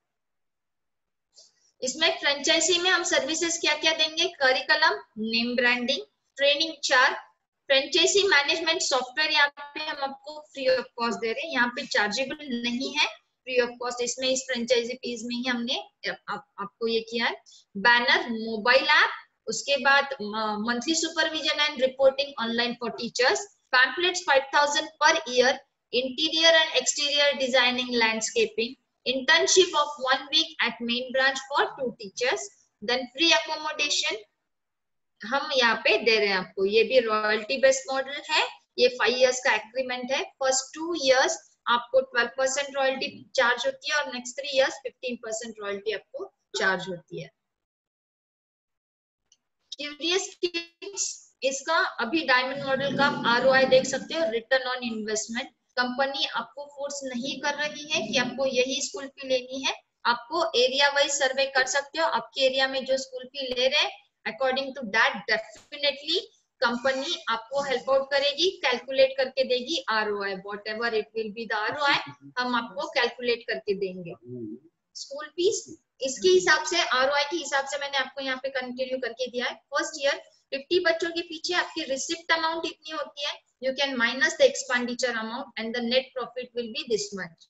इसमें फ्रेंचाइजी में हम सर्विसेज क्या क्या देंगे? Curriculum, name branding, training charge, franchisee management software यहाँ पे हम आपको फ्री ऑफ कॉस्ट दे रहे हैं, यहाँ पे चार्जेबल नहीं है, फ्री ऑफ कॉस्ट। इसमें इस फ्रेंचाइजी फीस में ही हमने आपको ये किया है। बैनर, मोबाइल ऐप, उसके बाद monthly supervision and reporting online for teachers, pamphlets 5000 per year, interior and exterior designing, landscaping, internship of 1 week at main branch for 2 teachers, then free accommodation हम यहाँ पे दे रहे हैं आपको। ये भी रॉयल्टी बेस्ड मॉडल है, ये 5 इयर्स का एग्रीमेंट है। फर्स्ट 2 इयर्स आपको 12% रॉयल्टी चार्ज होती है और नेक्स्ट 3 इयर्स 15% रॉयल्टी आपको चार्ज होती है। क्यूरियस किड्स, इसका अभी डायमंड मॉडल का आरओआई देख सकते हो, रिटर्न ऑन इन्वेस्टमेंट। कंपनी आपको फोर्स नहीं कर रही है कि आपको यही स्कूल फी लेनी है, आपको एरिया वाइज सर्वे कर सकते हो। आपके एरिया में जो स्कूल फी ले रहे हैं, according to that definitely company आपको हेल्प आउट करेगी, कैलकुलेट करके देगी ROI, whatever it will be the ROI, हम आपको कैलकुलेट करके देंगे। स्कूल फीस इसके हिसाब से, आरओआई के हिसाब से मैंने आपको यहाँ पे कंटिन्यू करके दिया है। फर्स्ट ईयर 50 बच्चों के पीछे आपकी रिसिप्ट अमाउंट इतनी होती है, you can minus the expenditure amount and the net profit will be this much.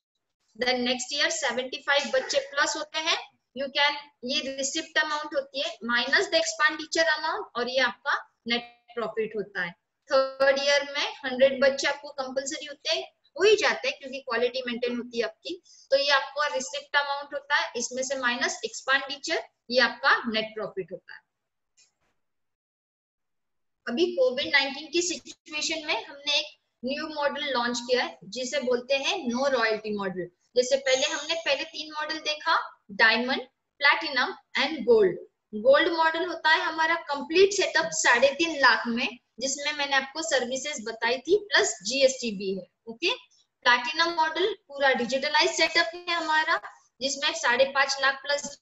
Then next year 75 बच्चे प्लस होते हैं, you can, ये रिसिप्ट अमाउंट होती है माइनस द एक्सपेंडिचर अमाउंट और ये आपका नेट प्रॉफिट होता है। थर्ड ईयर में 100 बच्चे आपको कंपलसरी होते हैं, हो ही जाते हैं क्योंकि क्वालिटी मेंटेन होती है आपकी, तो ये आपका रिसिप्ट अमाउंट होता है, इसमें से माइनस एक्सपेंडिचर, ये आपका नेट प्रॉफिट होता है। अभी कोविड-19 की सिचुएशन में हमने एक न्यू मॉडल लॉन्च किया है जिसे बोलते हैं नो रॉयल्टी मॉडल। जैसे हमने पहले 3 मॉडल देखा, diamond, platinum and gold. Gold model होता है हमारा कंप्लीट सेटअप 3.5 लाख में, जिसमें मैंने आपको सर्विसेज बताई थी प्लस जीएसटी भी है। ओके, प्लैटिनम मॉडल पूरा डिजिटलाइज सेटअप है हमारा, जिसमें 5.5 लाख प्लस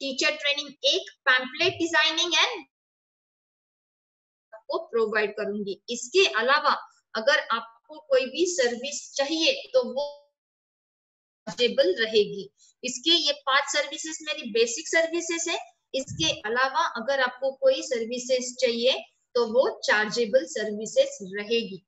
टीचर ट्रेनिंग, एक पैम्पलेट डिजाइनिंग एंड को प्रोवाइड करूंगी। इसके अलावा अगर आपको कोई भी सर्विस चाहिए तो वो चार्जेबल रहेगी। इसके ये 5 सर्विसेज मेरी बेसिक सर्विसेज है, इसके अलावा अगर आपको कोई सर्विसेज चाहिए तो वो चार्जेबल सर्विसेज रहेगी।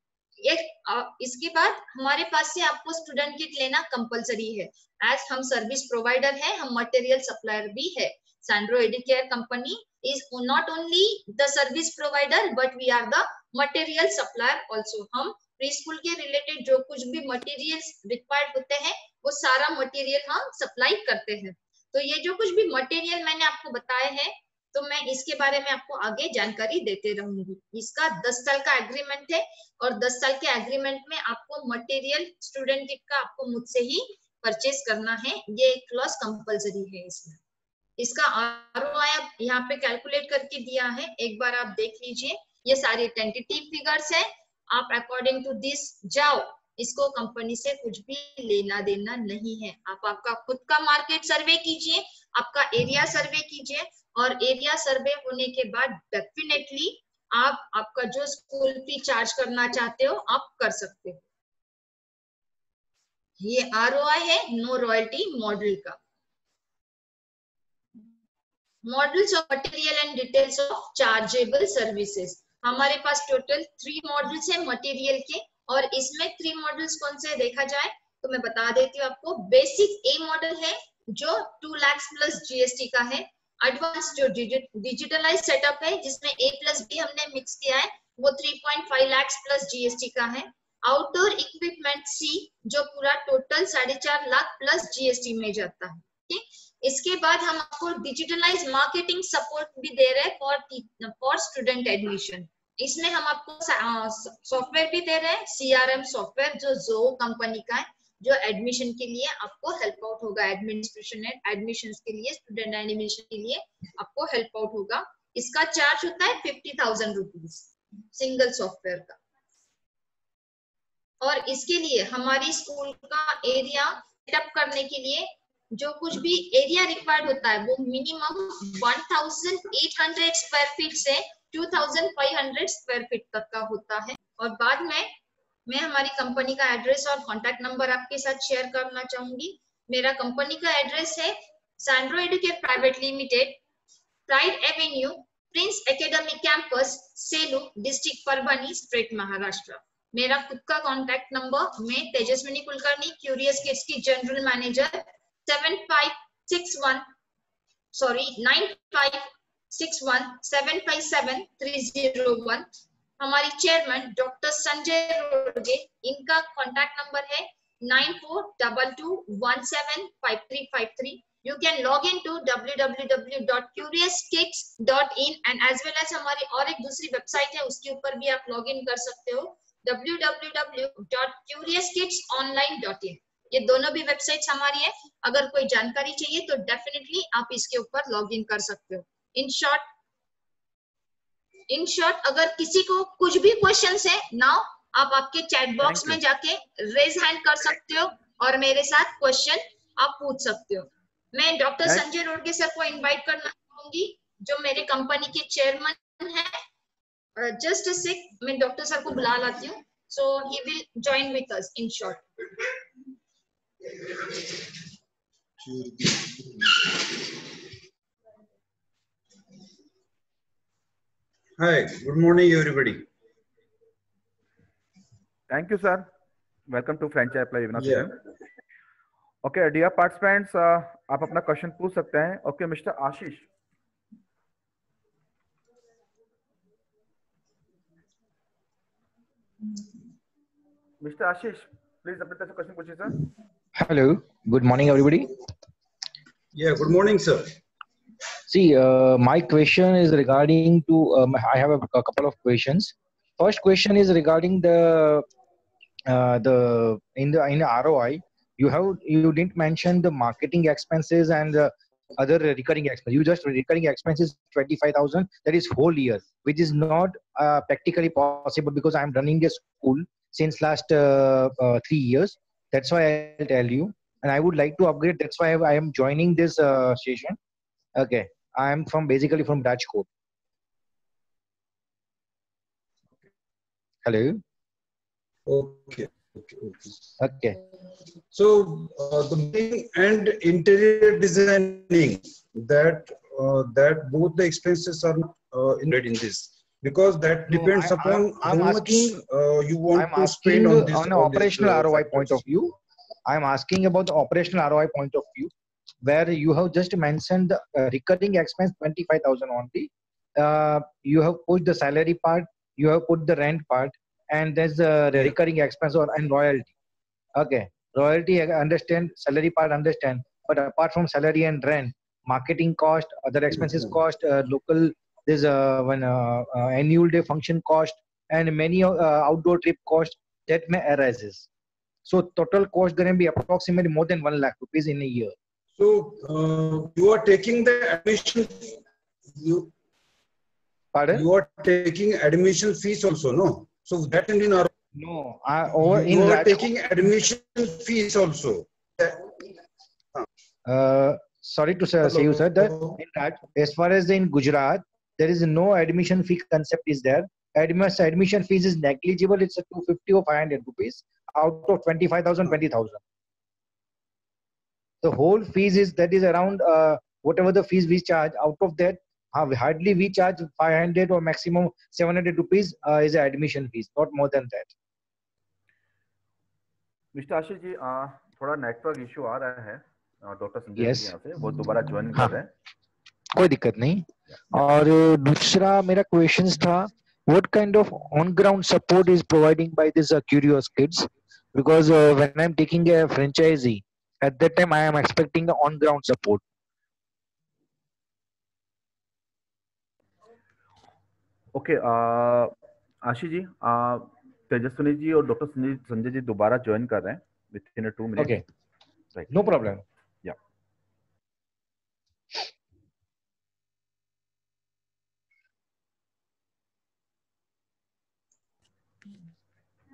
इसके बाद हमारे पास से आपको स्टूडेंट किट लेना कंपलसरी है, एज हम सर्विस प्रोवाइडर है, हम मटेरियल सप्लायर भी है। Sandro Educare company is not only the service provider but we are the material supplier also। हम प्री स्कूल के रिलेटेड जो कुछ भी मटेरियल्स रिक्वायर्ड होते हैं वो सारा मटेरियल हम सप्लाई करते हैं। तो ये जो कुछ भी मटेरियल मैंने आपको बताया है तो मैं इसके बारे में आपको आगे जानकारी देते रहूंगी। इसका 10 साल का एग्रीमेंट है और 10 साल के एग्रीमेंट में आपको मटेरियल स्टूडेंट किट का आपको मुझसे ही परचेज करना है, ये क्लॉज कंपलसरी है इसमें। इसका आरओआई यहाँ पे कैलकुलेट करके दिया है, एक बार आप देख लीजिए। ये सारी टेंटेटिव फिगर्स है, आप अकॉर्डिंग टू दिस जाओ, इसको कंपनी से कुछ भी लेना देना नहीं है। आप आपका खुद का मार्केट सर्वे कीजिए, आपका एरिया सर्वे कीजिए और एरिया सर्वे होने के बाद डेफिनेटली आप आपका जो स्कूल फी चार्ज करना चाहते हो आप कर सकते हो। ये आरओआई है नो रॉयल्टी मॉडल का। Models of material and details of chargeable services, हमारे पास टोटल 3 मॉडल्स है मटेरियल के, और इसमें 3 मॉडल्स कौन से देखा जाए तो मैं बता देती हूँ आपको। बेसिक ए मॉडल है जो 2 लाख प्लस जीएसटी का है। एडवांस जो डिजिटलाइज सेटअप है जिसमें ए प्लस बी हमने मिक्स किया है वो 3.5 लाख प्लस जीएसटी का है। आउटडोर इक्विपमेंट सी जो पूरा टोटल 4.5 लाख प्लस जीएसटी में जाता है। इसके बाद हम आपको डिजिटलाइज मार्केटिंग सपोर्ट भी दे रहे हैं फॉर स्टूडेंट एडमिशन। इसमें हम आपको सॉफ्टवेयर भी दे रहे हैं, CRM सॉफ्टवेयर जो ज़ो कंपनी का है, जो एडमिशन के लिए आपको हेल्प आउट होगा, एडमिनिस्ट्रेशन एडमिशन के लिए, स्टूडेंट एडमिशन के लिए आपको हेल्प आउट होगा। इसका चार्ज होता है 50,000 रुपीज सिंगल सॉफ्टवेयर का। और इसके लिए हमारी स्कूल का एरिया सेटअप करने के लिए जो कुछ भी एरिया रिक्वायर्ड होता है वो मिनिमम 1800 स्क्वायर फीट से 2500 स्क्वायर फीट तक का होता है। और बाद में मैं हमारी कंपनी का एड्रेस और कॉन्टैक्ट नंबर आपके साथ शेयर करना चाहूंगी। मेरा कंपनी का एड्रेस है Sandro educate private limited, pride avenue, prince academy campus, Selu, district Parbhani, state Maharashtra. मेरा खुद का कॉन्टैक्ट नंबर, मैं तेजस्विनी कुलकर्णी, क्यूरियस किड्स की जनरल मैनेजर, 9561757301। हमारी चेयरमैन डॉक्टर संजय रोडगे, इनका कॉन्टैक्ट नंबर है 9422175353। You can log into www.curiouskids.in and as well as हमारी और एक दूसरी वेबसाइट है उसके ऊपर भी आप लॉग इन कर सकते हो, www.curiouskidsonline.in। ये दोनों भी वेबसाइट्स हमारी है। अगर कोई जानकारी चाहिए तो डेफिनेटली आप इसके ऊपर लॉग इन कर सकते हो। इन शॉर्ट अगर किसी को कुछ भी क्वेश्चंस है नाउ, आप आपके चैट बॉक्स में जाके रेज हैंड कर सकते हो और मेरे साथ क्वेश्चन आप पूछ सकते हो। मैं डॉक्टर संजय रोडगे सर को इनवाइट करना चाहूंगी जो मेरे कंपनी के चेयरमैन है। जस्ट अ सेक, मैं डॉक्टर सर को बुला लाती हूँ, so he will join with us in short. Hi, good morning everybody. Thank you, sir. Welcome to Franchise Apply webinar Yeah. session. Okay, dear participants, आप अपना question पूछ सकते हैं। Okay, Mr. Ashish. Mr. Ashish, please अपने तरफ से question पूछिए sir. Hello, good morning everybody. Yeah, good morning sir. See, my question is regarding to, I have a couple of questions. First question is regarding the in the ROI, you didn't mention the marketing expenses and the other recurring expenses. You just recurring expenses 25,000, that is whole year, which is not practically possible because I am running a school since last 3 years. That's why I'll tell you, and I would like to upgrade. That's why I am joining this session. Okay, I am basically from Rajkot. Hello. Okay. So the main and interior designing, that both the expenses are in this, because that depends upon how much you want to spend on this. On an operational ROI point of view, I'm asking about the operational ROI point of view, where you have just mentioned the recurring expense 25,000 only. You have put the salary part, you have put the rent part, and there's the recurring expense and royalty. Okay, royalty I understand, salary part understand, but apart from salary and rent, marketing cost, other expenses cost, local, there's one annual day function cost, and many outdoor trip cost that may arises. So total cost going to be approximately more than 1 lakh rupees in a year. So you are taking the admission. Pardon? You are taking admission fees also, no? So that in our no, you are taking admission fees also. Sorry to say you sir, that as far as in Gujarat, there is no admission fee concept is there. Admission fees is negligible. It's a 250 or 500 rupees out of 25,000, 20,000. The whole fees is around whatever the fees we charge. Out of that, hardly we charge 500 or maximum 700 rupees is the admission fees, not more than that. Mister Ashish ji, थोड़ा network issue आ रहा है doctor Sanjay Yes. जी यहाँ से, वो दोबारा join कर रहे हैं। कोई दिक्कत नहीं। और दूसरा मेरा क्वेश्चन था, what kind of on ground support is providing by this Curious Kids, because when I'm taking a franchisee, at that time I am expecting the on ground support. Okay, Ashish ji, Tejaswini ji और डॉक्टर संजय जी दोबारा join कर रहे हैं within 2 minute. Okay, right. no problem. Yeah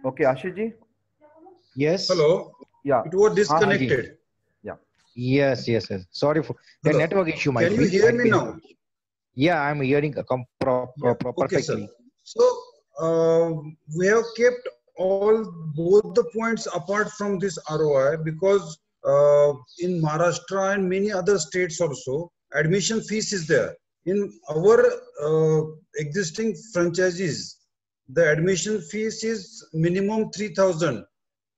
okay Ashish ji. Yes. Hello. Yeah It was हाँ जी. disconnected. Yeah Yes, yes, yes. Sorry for the Hello. network issue. Might Can you be. hear Might me be. now? Yeah, I'm hearing Yeah. Okay, sir. perfectly. So we have kept both the points apart from this ROI because in Maharashtra and many other states also admission fees is there. In our existing franchises, the admission fees is minimum 3,000.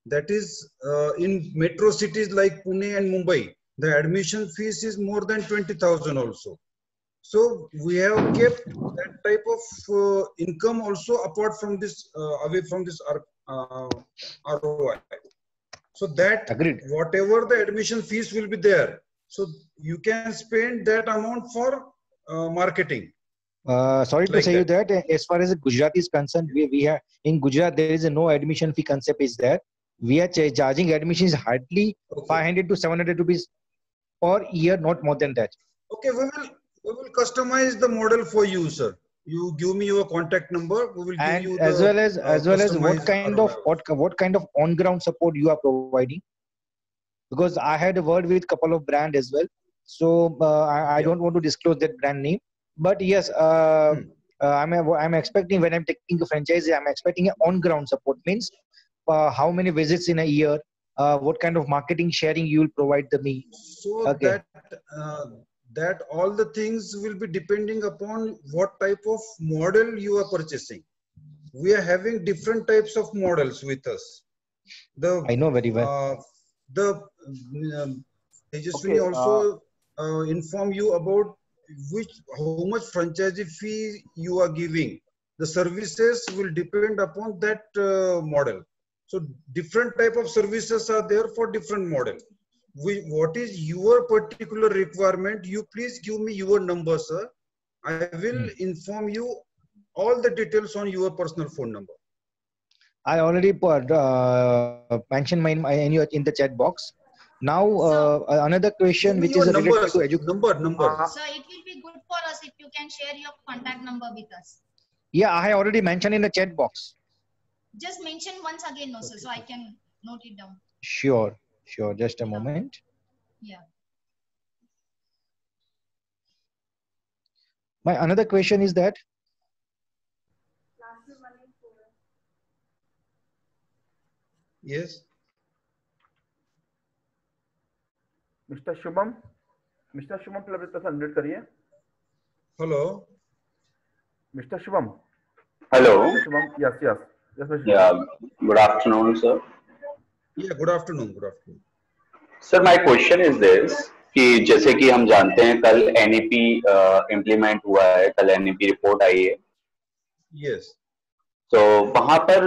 That is in metro cities like Pune and Mumbai, the admission fees is more than 20,000 also. So we have kept that type of income also apart from this, away from this ROI. So that Agreed. whatever the admission fees will be there, so you can spend that amount for marketing. Sorry to Like say you that. that as far as Gujarat is concerned, we have in Gujarat there is a no admission fee concept is there. We are charging admissions hardly Okay. 500 to 700 rupees per year, not more than that. Okay, we will customize the model for you, sir. You give me your contact number. We will give And you as the well as what customized kind of ROI. what kind of on ground support you are providing? Because I had a word with couple of brand as well. So I Yeah. don't want to disclose that brand name, but yes, I'm expecting when I'm taking a franchise, I'm expecting an on ground support. Means how many visits in a year, what kind of marketing sharing you will provide to me. So Okay. that all the things will be depending upon what type of model you are purchasing. We are having different types of models with us. I know very well. The Tejaswini Okay, also inform you about how much franchise fee you are giving. The services will depend upon that model. So different type of services are there for different model. What is your particular requirement? You please give me your number, sir. I will inform you all the details on your personal phone number. I already mentioned in the chat box. Now another Give question me which your is related number, to sir. education. Number. Sir, it will be good for us if you can share your contact number with us. Yeah, I already mentioned in the chat box. Just mention once again, no, sir, so I can note it down. Sure. Just a Yeah. moment. Yeah. My another question is that Yes. Mister Shubham plus unmute करिए. Hello. Mister Shubham. Hello. Shubham, yes, Mr. Shubham. Yeah. Good afternoon, sir. Yeah. Good afternoon. Sir, my question is this कि जैसे कि हम जानते हैं कल NEP implement हुआ है, कल NEP रिपोर्ट आई है. Yes. तो वहां पर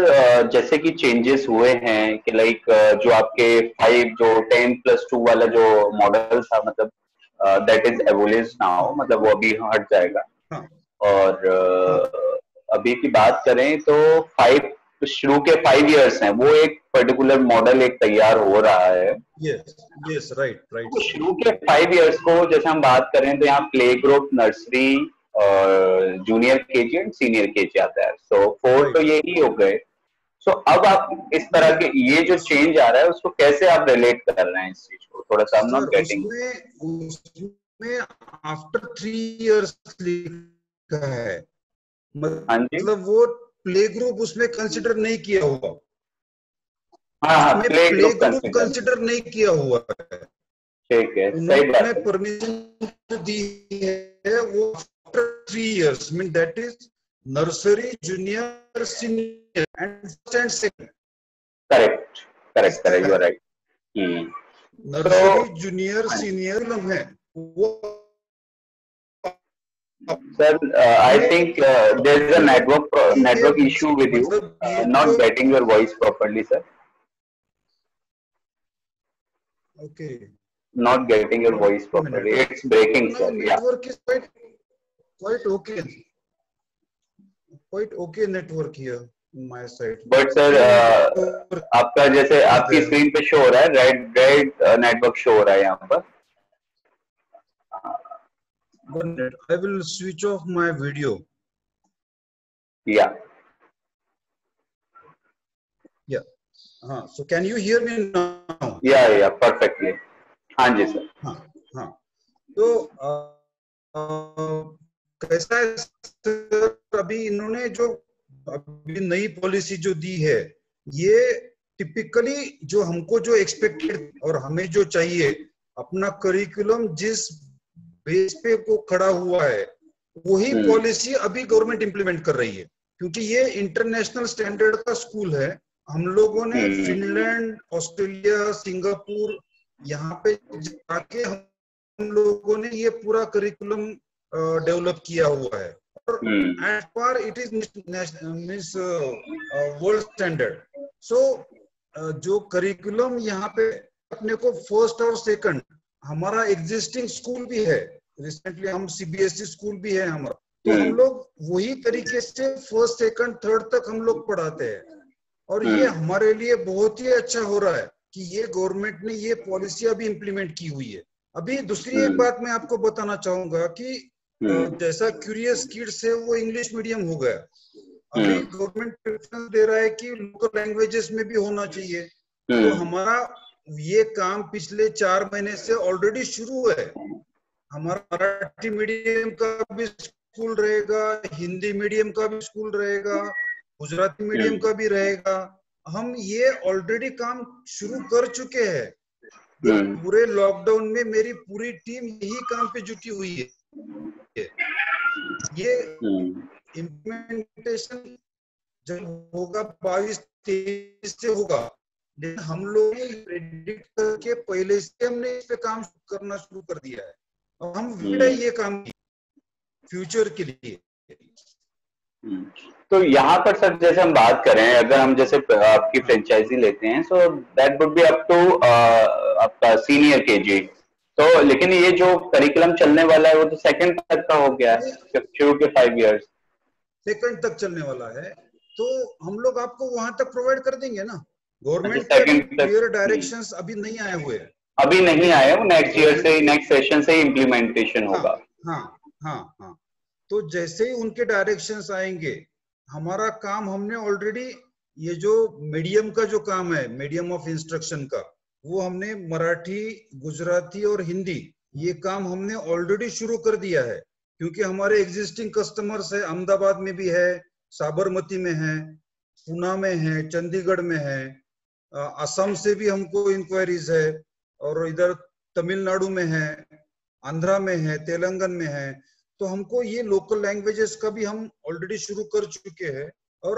जैसे कि चेंजेस हुए हैं कि लाइक जो आपके 10+2 वाला जो मॉडल था, मतलब दैट इज एबोलिश नाउ, मतलब वो अभी हट जाएगा. हाँ. और अभी की बात करें तो 5 शुरू के 5 इयर्स हैं, वो एक पर्टिकुलर मॉडल एक तैयार हो रहा है. Yes, right. तो शुरू के 5 इयर्स को जैसे हम बात करें तो यहाँ play group, nursery, junior KG and senior KG आता है. सो 4 तो यही हो गए. सो अब आप इस तरह के ये जो चेंज आ रहा है उसको कैसे आप रिलेट कर रहे हैं इस चीज को? थोड़ा सा I'm not getting. उसमें आफ्टर 3 इयर्स लिखा है, मतलब वो प्ले ग्रुप उसमें कंसिडर नहीं किया हुआ. हाँ, प्ले ग्रुप कंसिडर नहीं किया हुआ है. ठीक है, सही बात है. परमिशन दी है वो after 3 years, mean that is nursery, junior, senior and first and second. Correct, you are right. Nursery, junior, senior है वो. Sir, I think there is a network issue with you. Not getting your voice properly, sir. Okay. Not getting your voice properly. It's breaking, sir. Yeah. Network is quite okay. quite okay network here on my side. But sir आपका जैसे आपकी screen पे show हो रहा है, red network show हो रहा है यहाँ पर. One minute, I will switch off my video. Yeah. Yeah. So can you hear me now? Yeah, perfectly. हाँ जी सर. हाँ. तो कैसा है सर, अभी इन्होंने जो अभी नई पॉलिसी जो दी है, ये टिपिकली जो हमको जो एक्सपेक्टेड और हमें जो चाहिए, अपना करिकुलम जिस बेस पे को खड़ा हुआ है, वही पॉलिसी अभी गवर्नमेंट इंप्लीमेंट कर रही है. क्योंकि ये इंटरनेशनल स्टैंडर्ड का स्कूल है. हम लोगों ने फिनलैंड, ऑस्ट्रेलिया, सिंगापुर यहाँ पे जाके हम लोगों ने ये पूरा करिकुलम डेवलप किया हुआ है. और at par it is means world standard. So जो करिकुलम यहाँ पे अपने को फर्स्ट और सेकंड, हमारा एग्जिस्टिंग स्कूल भी है, रिसेंटली हम सीबीएसई स्कूल भी है हमारा, तो हम लोग वही तरीके से फर्स्ट सेकंड थर्ड तक हम लोग पढ़ाते हैं. और ये हमारे लिए बहुत ही अच्छा हो रहा है कि ये गवर्नमेंट ने ये पॉलिसी अभी इम्प्लीमेंट की हुई है. अभी दूसरी एक बात मैं आपको बताना चाहूंगा कि जैसा क्यूरियस किड्स है वो इंग्लिश मीडियम हो गया. अभी गवर्नमेंट प्रेफरेंस दे रहा है कि लोकल लैंग्वेजेस में भी होना चाहिए. तो हमारा ये काम पिछले 4 महीने से ऑलरेडी शुरू है. हमारा मराठी मीडियम का भी स्कूल रहेगा, हिंदी मीडियम का भी स्कूल रहेगा, गुजराती मीडियम का भी रहेगा. हम ये ऑलरेडी काम शुरू कर चुके हैं. पूरे लॉकडाउन में मेरी पूरी टीम यही काम पे जुटी हुई है. ये इम्प्लीमेंटेशन जब होगा 22-23 से होगा, लेकिन हम लोग ने प्रेडिक्ट करके पहले से हमने इस पे काम करना शुरू कर दिया है. और हम ये काम फ्यूचर के लिए. तो यहाँ पर सर जैसे हम बात करें, अगर हम जैसे आपकी फ्रेंचाइजी लेते हैं, so that would be up to आपका सीनियर केजी. तो लेकिन ये जो करिकुलम चलने वाला है वो तो सेकंड तक का हो गया है, शुरू के 5 इयर्स सेकंड तक चलने वाला है. तो हम लोग आपको वहां तक प्रोवाइड कर देंगे ना. गवर्नमेंट के क्लियर डायरेक्शंस अभी नहीं आए हुए हैं. अभी नहीं आए, वो नेक्स्ट ईयर से, नेक्स्ट सेशन से ही इम्प्लीमेंटेशन होगा. हाँ. तो जैसे ही उनके डायरेक्शंस आएंगे, हमारा काम हमने ऑलरेडी ये जो मीडियम का जो काम है, मीडियम ऑफ इंस्ट्रक्शन का, वो हमने मराठी, गुजराती और हिंदी, ये काम हमने ऑलरेडी शुरू कर दिया है. क्योंकि हमारे एग्जिस्टिंग कस्टमर्स है, अहमदाबाद में भी है, साबरमती में है, पुणे में है, चंडीगढ़ में है, असम से भी हमको इंक्वायरीज है, और इधर तमिलनाडु में है, आंध्रा में है, तेलंगाना में है. तो हमको ये लोकल लैंग्वेजेस का भी हम ऑलरेडी शुरू कर चुके हैं. और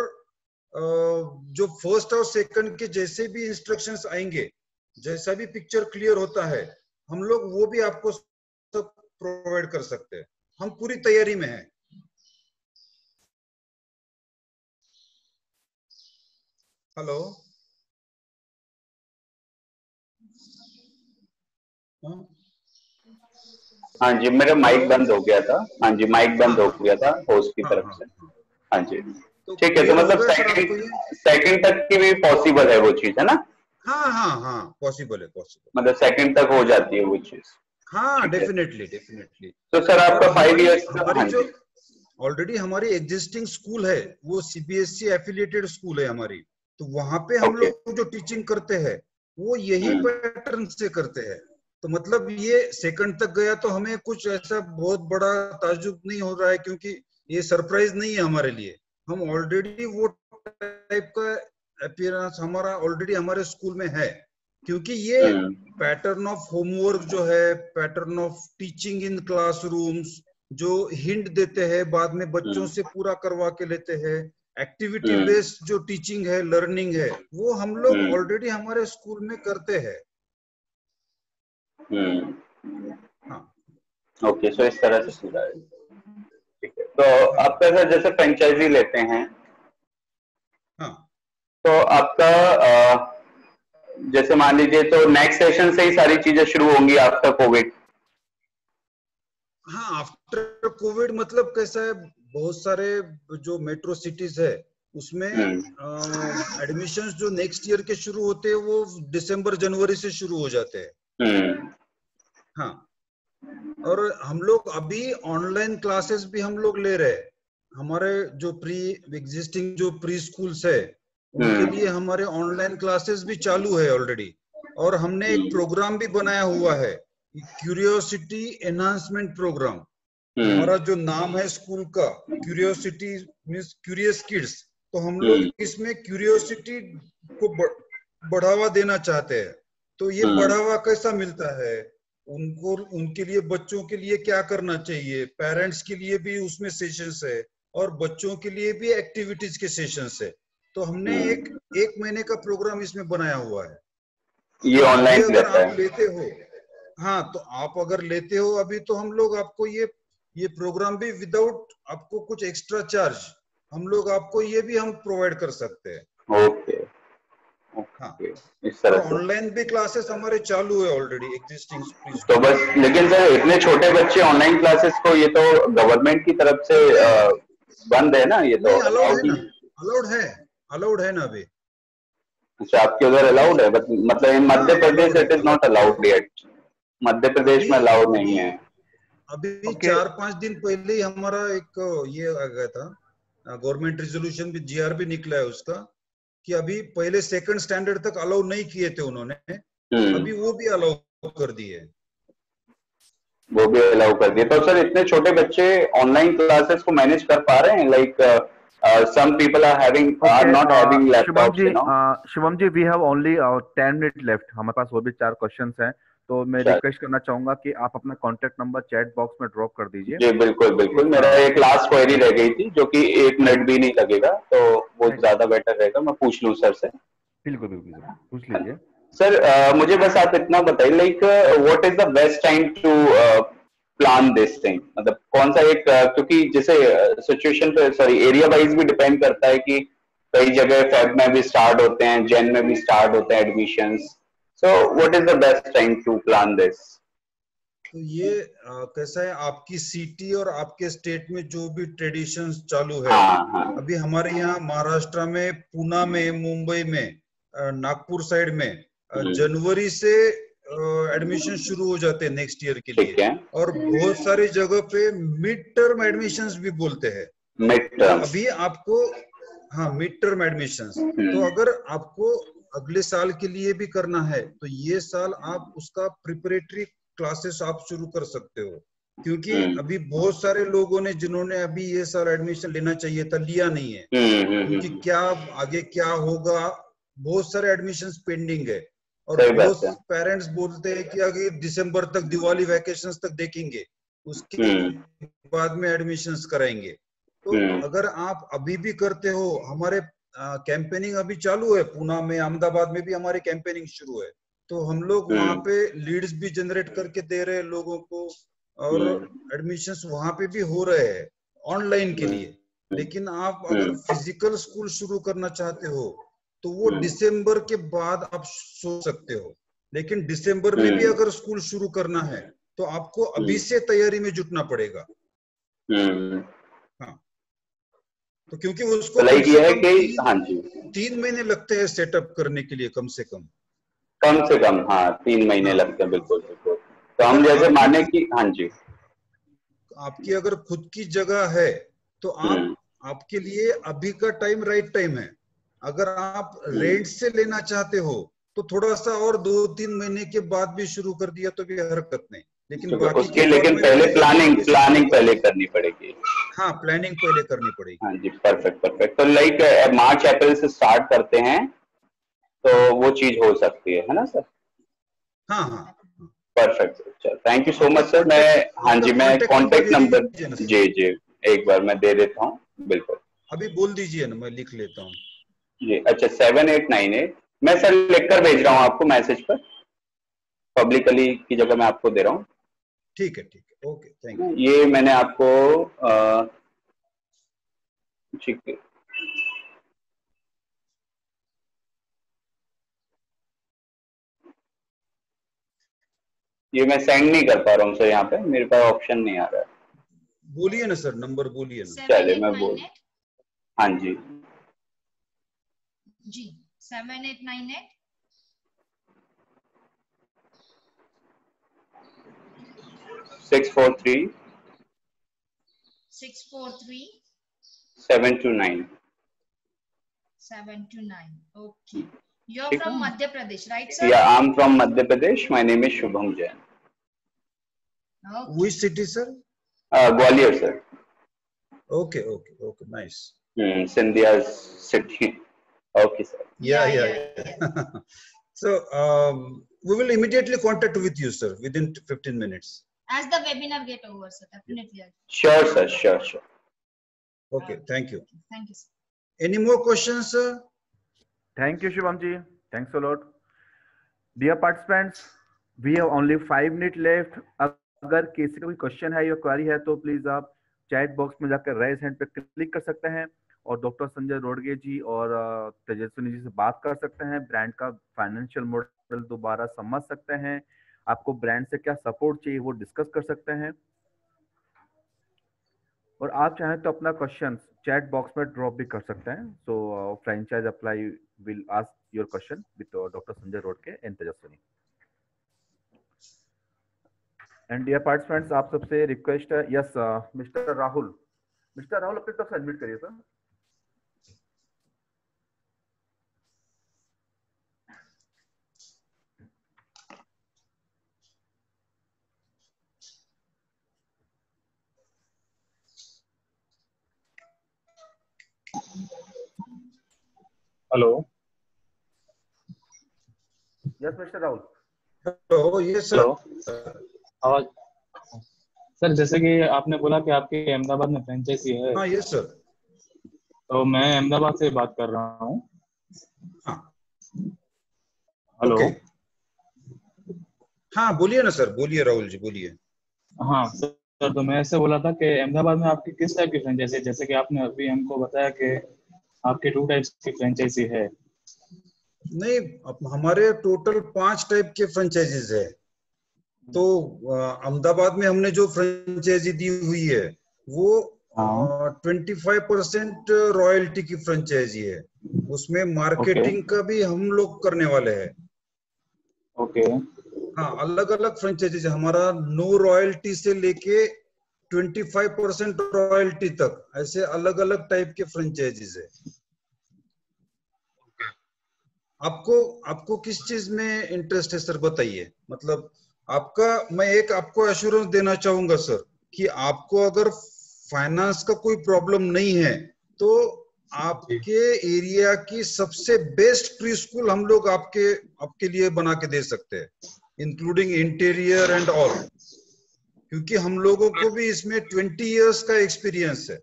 जो फर्स्ट और सेकंड के जैसे भी इंस्ट्रक्शंस आएंगे, जैसा भी पिक्चर क्लियर होता है, हम लोग वो भी आपको सब प्रोवाइड कर सकते हैं. हम पूरी तैयारी में हैं. हेलो. हाँ जी, मेरा माइक बंद हो गया था. हाँ जी, माइक बंद हो गया था होस्ट की तरफ से. हाँ जी, ठीक है. तो मतलब सेकंड तक की भी पॉसिबल है वो चीज, है ना? हाँ, पॉसिबल है. मतलब सेकंड तक हो जाती है वो चीज. हाँ, डेफिनेटली. तो सर आपका 5 इयर्स ऑलरेडी हमारी एग्जिस्टिंग स्कूल है, वो सीबीएसई एफिलिएटेड स्कूल है हमारी. तो वहां पे हम लोग जो टीचिंग करते हैं वो यही पैटर्न से करते हैं. तो मतलब ये सेकंड तक गया तो हमें कुछ ऐसा बहुत बड़ा ताज्जुब नहीं हो रहा है, क्योंकि ये सरप्राइज नहीं है हमारे लिए. हम ऑलरेडी वो टाइप का अपीयरेंस हमारा ऑलरेडी हमारे स्कूल में है. क्योंकि ये पैटर्न ऑफ होमवर्क जो है, pattern of teaching in classrooms, जो हिंट देते हैं, बाद में बच्चों से पूरा करवा के लेते हैं, एक्टिविटी बेस्ड जो टीचिंग है, लर्निंग है, वो हम लोग ऑलरेडी हमारे स्कूल में करते हैं. ओके, सो इस तरह से पूरा है. ठीक है. तो आपका सर जैसे फ्रेंचाइजी लेते हैं, तो आपका जैसे मान लीजिए तो नेक्स्ट सेशन से ही सारी चीजें शुरू होंगी आफ्टर कोविड. हाँ, आफ्टर कोविड मतलब कैसा है, बहुत सारे जो मेट्रो सिटीज है उसमें एडमिशंस जो नेक्स्ट ईयर के शुरू होते हैं वो दिसंबर जनवरी से शुरू हो जाते हैं। हाँ, और हम लोग अभी ऑनलाइन क्लासेस भी हम लोग ले रहे हैं। हमारे जो एग्जिस्टिंग जो प्री स्कूल्स है उनके लिए हमारे ऑनलाइन क्लासेस भी चालू है ऑलरेडी। और हमने एक प्रोग्राम भी बनाया हुआ है, क्यूरियोसिटी एनहांसमेंट प्रोग्राम। हमारा जो नाम है स्कूल का, क्यूरियोसिटी मींस क्यूरियस किड्स, तो हम लोग इसमें क्यूरियोसिटी को बढ़ावा देना चाहते हैं। तो ये बढ़ावा कैसा मिलता है उनको, उनके लिए, बच्चों के लिए क्या करना चाहिए, पेरेंट्स के लिए भी उसमें सेशंस है और बच्चों के लिए भी एक्टिविटीज के सेशंस है। तो हमने एक महीने का प्रोग्राम इसमें बनाया हुआ है। ये ऑनलाइन अगर आप लेते हो, हाँ, तो आप अगर लेते हो अभी, तो हम लोग आपको ये प्रोग्राम भी विदाउट आपको कुछ एक्स्ट्रा चार्ज हम लोग आपको ये भी हम प्रोवाइड कर सकते हैं। ओके, हाँ, इस तरह से ऑनलाइन भी क्लासेस हमारे चालू है ऑलरेडी एग्जिस्टिंग। तो बस, लेकिन सर इतने छोटे बच्चे ऑनलाइन क्लासेस को, ये तो गवर्नमेंट की तरफ से बंद है ना, ये तो अलाउड है ना अभी। अच्छा, आपके उधर अलाउड है? मतलब in Madhya Pradesh it is not allowed yet, Madhya Pradesh में अलाउड नहीं है अभी। 4-5 दिन पहले ही हमारा एक ये आ गया था, गवर्नमेंट रिजोल्यूशन भी, जीआर भी निकला है उसका, कि अभी पहले सेकंड स्टैंडर्ड तक अलाउ नहीं किए थे उन्होंने, अभी वो भी अलाउ कर दिए, वो भी अलाउ कर दिए। तो सर इतने छोटे बच्चे ऑनलाइन क्लासेस को मैनेज कर पा रहे हैं? Like some people are not having laptops, you know. Shivam ji, we have only 10 minutes left. हमारे पास और भी 4 क्वेश्चंस हैं, तो मैं रिक्वेस्ट करना चाहूंगा कि आप अपना कांटेक्ट नंबर चैट बॉक्स में ड्रॉप कर दीजिए। जी बिल्कुल बिल्कुल, मेरा एक लास्ट क्वेरी रह गई थी जो कि 1 मिनट भी नहीं लगेगा, तो वो ज्यादा बेटर रहेगा, मैं पूछ लूं सर से। बिल्कुल बिल्कुल, पूछ लीजिए सर। मुझे बस आप इतना बताइए, like what is the best time to plan this thing, मतलब कौन सा एक, क्योंकि जैसे सिचुएशन पे, सॉरी, एरिया वाइज भी डिपेंड करता है कि कई जगह फेब में भी स्टार्ट होते हैं, जैन में भी स्टार्ट होते हैं admissions, so what is the best time to plan this? तो ये कैसा है, आपकी सिटी और आपके स्टेट में जो भी ट्रेडिशंस चालू है। अभी हमारे यहाँ महाराष्ट्र में, पुणे में, मुंबई में, नागपुर साइड में जनवरी से एडमिशन शुरू हो जाते हैं नेक्स्ट ईयर के लिए, और बहुत सारी जगह पे मिड टर्म एडमिशंस भी बोलते हैं। अभी आपको, हाँ, मिड टर्म एडमिशंस, तो अगर आपको अगले साल के लिए भी करना है तो ये साल आप उसका प्रिपरेटरी क्लासेस आप शुरू कर सकते हो, क्योंकि अभी बहुत सारे लोगों ने, जिन्होंने अभी ये साल एडमिशन लेना चाहिए था, लिया नहीं है, क्योंकि क्या आगे क्या होगा, बहुत सारे एडमिशंस पेंडिंग है। और बहुत पेरेंट्स बोलते हैं कि आगे दिसंबर तक, दिवाली वैकेशंस तक देखेंगे, उसके बाद में एडमिशंस कराएंगे। तो अगर आप अभी भी करते हो, हमारे कैंपेनिंग अभी चालू है, पुणे में, अहमदाबाद में भी हमारी कैंपेनिंग शुरू है, तो हम लोग वहां पे लीड्स भी जनरेट करके दे रहे हैं लोगों को, और एडमिशंस वहां पे भी हो रहे हैं ऑनलाइन के लिए। लेकिन आप अगर फिजिकल स्कूल शुरू करना चाहते हो तो वो दिसंबर के बाद आप सोच सकते हो, लेकिन दिसंबर में भी अगर स्कूल शुरू करना है तो आपको अभी से तैयारी में जुटना पड़ेगा। हाँ, तो क्योंकि उसको लाइक ये है कि, हाँ जी, 3 महीने लगते हैं सेटअप करने के लिए, कम से कम, हाँ 3 महीने लगते हैं, बिल्कुल बिल्कुल। तो हम जैसे माने कि, हाँ जी, आपकी अगर खुद की जगह है तो आपके लिए अभी का टाइम राइट टाइम है। अगर आप रेंट से लेना चाहते हो तो थोड़ा सा और 2-3 महीने के बाद भी शुरू कर दिया तो भी हरकत नहीं, लेकिन बाकी उसके, लेकिन पहले प्लानिंग पहले करनी पड़ेगी। हाँ, प्लानिंग पहले करनी पड़ेगी। हाँ जी, परफेक्ट। तो लाइक मार्च अप्रैल से स्टार्ट करते हैं तो वो चीज हो सकती है ना सर? हाँ, perfect sir, thank you so much sir. मैं, हाँ जी, मैं कॉन्टेक्ट नंबर, जी एक बार मैं दे देता हूँ, बिल्कुल। अभी बोल दीजिए ना, मैं लिख लेता हूँ जी। अच्छा, 7898, मैं सर लिखकर भेज रहा हूँ आपको मैसेज पर, पब्लिकली की जगह मैं आपको दे रहा हूँ। ठीक है, ओके, थैंक यू। ये मैंने आपको, ठीक है, ये मैं सेंड नहीं कर पा रहा हूँ सर, यहाँ पे मेरे पास ऑप्शन नहीं आ रहा है। बोलिए ना सर, नंबर बोलिए ना। चलिए मैं बोल, हाँ जी जी 7898 643 643 729। 729. Okay. You're from Madhya Pradesh, right, sir? Yeah, I'm from Madhya Pradesh. My name is Shubham Jain. Okay. Which city, sir? Gwalior, sir. Okay, okay, okay, nice. Scindia's city. Okay, sir. Yeah. So we will immediately contact with you, sir, within 15 minutes. As the webinar get over, sir, definitely. Sure, sir. Sure. Okay, thank you. Thank you, sir. Any more questions, sir? Thank you, Shubham ji. Thanks a lot. Dear participants, we have only 5 minutes left. अगर किसी का कोई question है या query है तो please आप chat box में जाकर रेज हैंड पे क्लिक कर सकते हैं और डॉक्टर संजय रोडगे जी और तेजस्विनी जी से बात कर सकते हैं। ब्रांड का फाइनेंशियल मॉडल दोबारा समझ सकते हैं, आपको ब्रांड से क्या सपोर्ट चाहिए वो डिस्कस कर सकते हैं। और आप चाहें तो अपना क्वेश्चन चैट बॉक्स में ड्रॉप भी कर सकते हैं। So franchise apply will ask your question with doctor Sanjay Rodge and Tejaswini. And dear participants, आप सबसे रिक्वेस्ट है, यस मिस्टर राहुल अपनी तरफ से एडमिट करिए sir. Hello. Yes mister Rahul. Hello, yes sir. आवाज सर, जैसे कि आपने बोला कि आपके अहमदाबाद में फ्रेंचाइजी है। हाँ यस सर। तो मैं अहमदाबाद से बात कर रहा हूँ। हाँ हेलो। okay. हाँ बोलिए ना सर, बोलिए राहुल जी, बोलिए। हाँ सर, तो मैं ऐसे बोला था कि अहमदाबाद में आपकी किस टाइप की फ्रेंचाइजी है? जैसे कि आपने अभी हमको बताया कि आपके 2 टाइप्स की फ्रेंचाइजी है। नहीं, हमारे टोटल 5 टाइप के फ्रेंचाइजीज है। तो अहमदाबाद में हमने जो फ्रेंचाइजी दी हुई है वो 25% रॉयल्टी की फ्रेंचाइजी है। उसमें मार्केटिंग का भी हम लोग करने वाले हैं। ओके। हाँ, अलग अलग फ्रेंचाइजीज है हमारा, नो रॉयल्टी से लेके 25% रॉयल्टी तक, ऐसे अलग अलग टाइप के फ्रेंचाइजीज है। आपको किस चीज में इंटरेस्ट है सर, बताइए। मतलब मैं आपको एश्योरेंस देना चाहूंगा सर कि आपको अगर फाइनेंस का कोई प्रॉब्लम नहीं है तो आपके एरिया की सबसे बेस्ट प्री स्कूल हम लोग आपके लिए बना के दे सकते हैं, इंक्लूडिंग इंटीरियर एंड ऑल, क्योंकि हम लोगों को भी इसमें 20 इयर्स का एक्सपीरियंस है।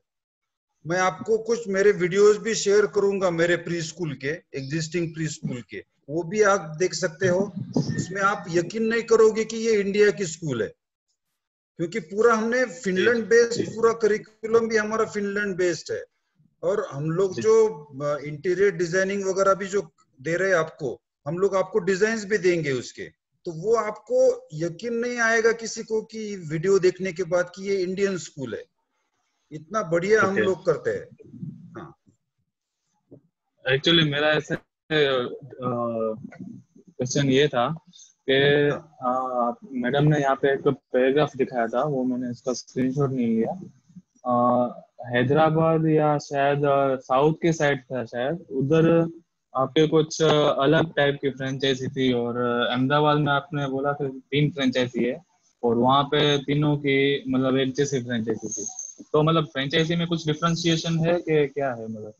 मैं आपको कुछ मेरे वीडियोस भी शेयर करूंगा, मेरे प्री स्कूल के, एग्जिस्टिंग प्री स्कूल के, वो भी आप देख सकते हो। उसमें आप यकीन नहीं करोगे कि ये इंडिया की स्कूल है, क्योंकि पूरा हमने फिनलैंड बेस्ड, पूरा करिकुलम भी हमारा फिनलैंड बेस्ड है। और हम लोग जो इंटीरियर डिजाइनिंग वगैरह भी जो दे रहे हैं आपको, हम लोग आपको डिजाइन भी देंगे उसके, तो वो आपको यकीन नहीं आएगा किसी को कि वीडियो देखने के बाद कि ये इंडियन स्कूल है। इतना बढ़िया हम लोग करते हैं। हाँ, एक्चुअली मेरा ऐसे क्वेश्चन ये था कि मैडम ने यहाँ पे एक पैराग्राफ दिखाया था, वो मैंने इसका स्क्रीनशॉट नहीं लिया। हैदराबाद या शायद साउथ के साइड था, शायद उधर आपके कुछ अलग टाइप की फ्रेंचाइजी थी, और अहमदाबाद में आपने बोला कि 3 फ्रेंचाइजी है और वहाँ पे तीनों की मतलब एक जैसी फ्रेंचाइजी थी। तो मतलब फ्रेंचाइजी में कुछ डिफरेंशिएशन है कि क्या है मतलब?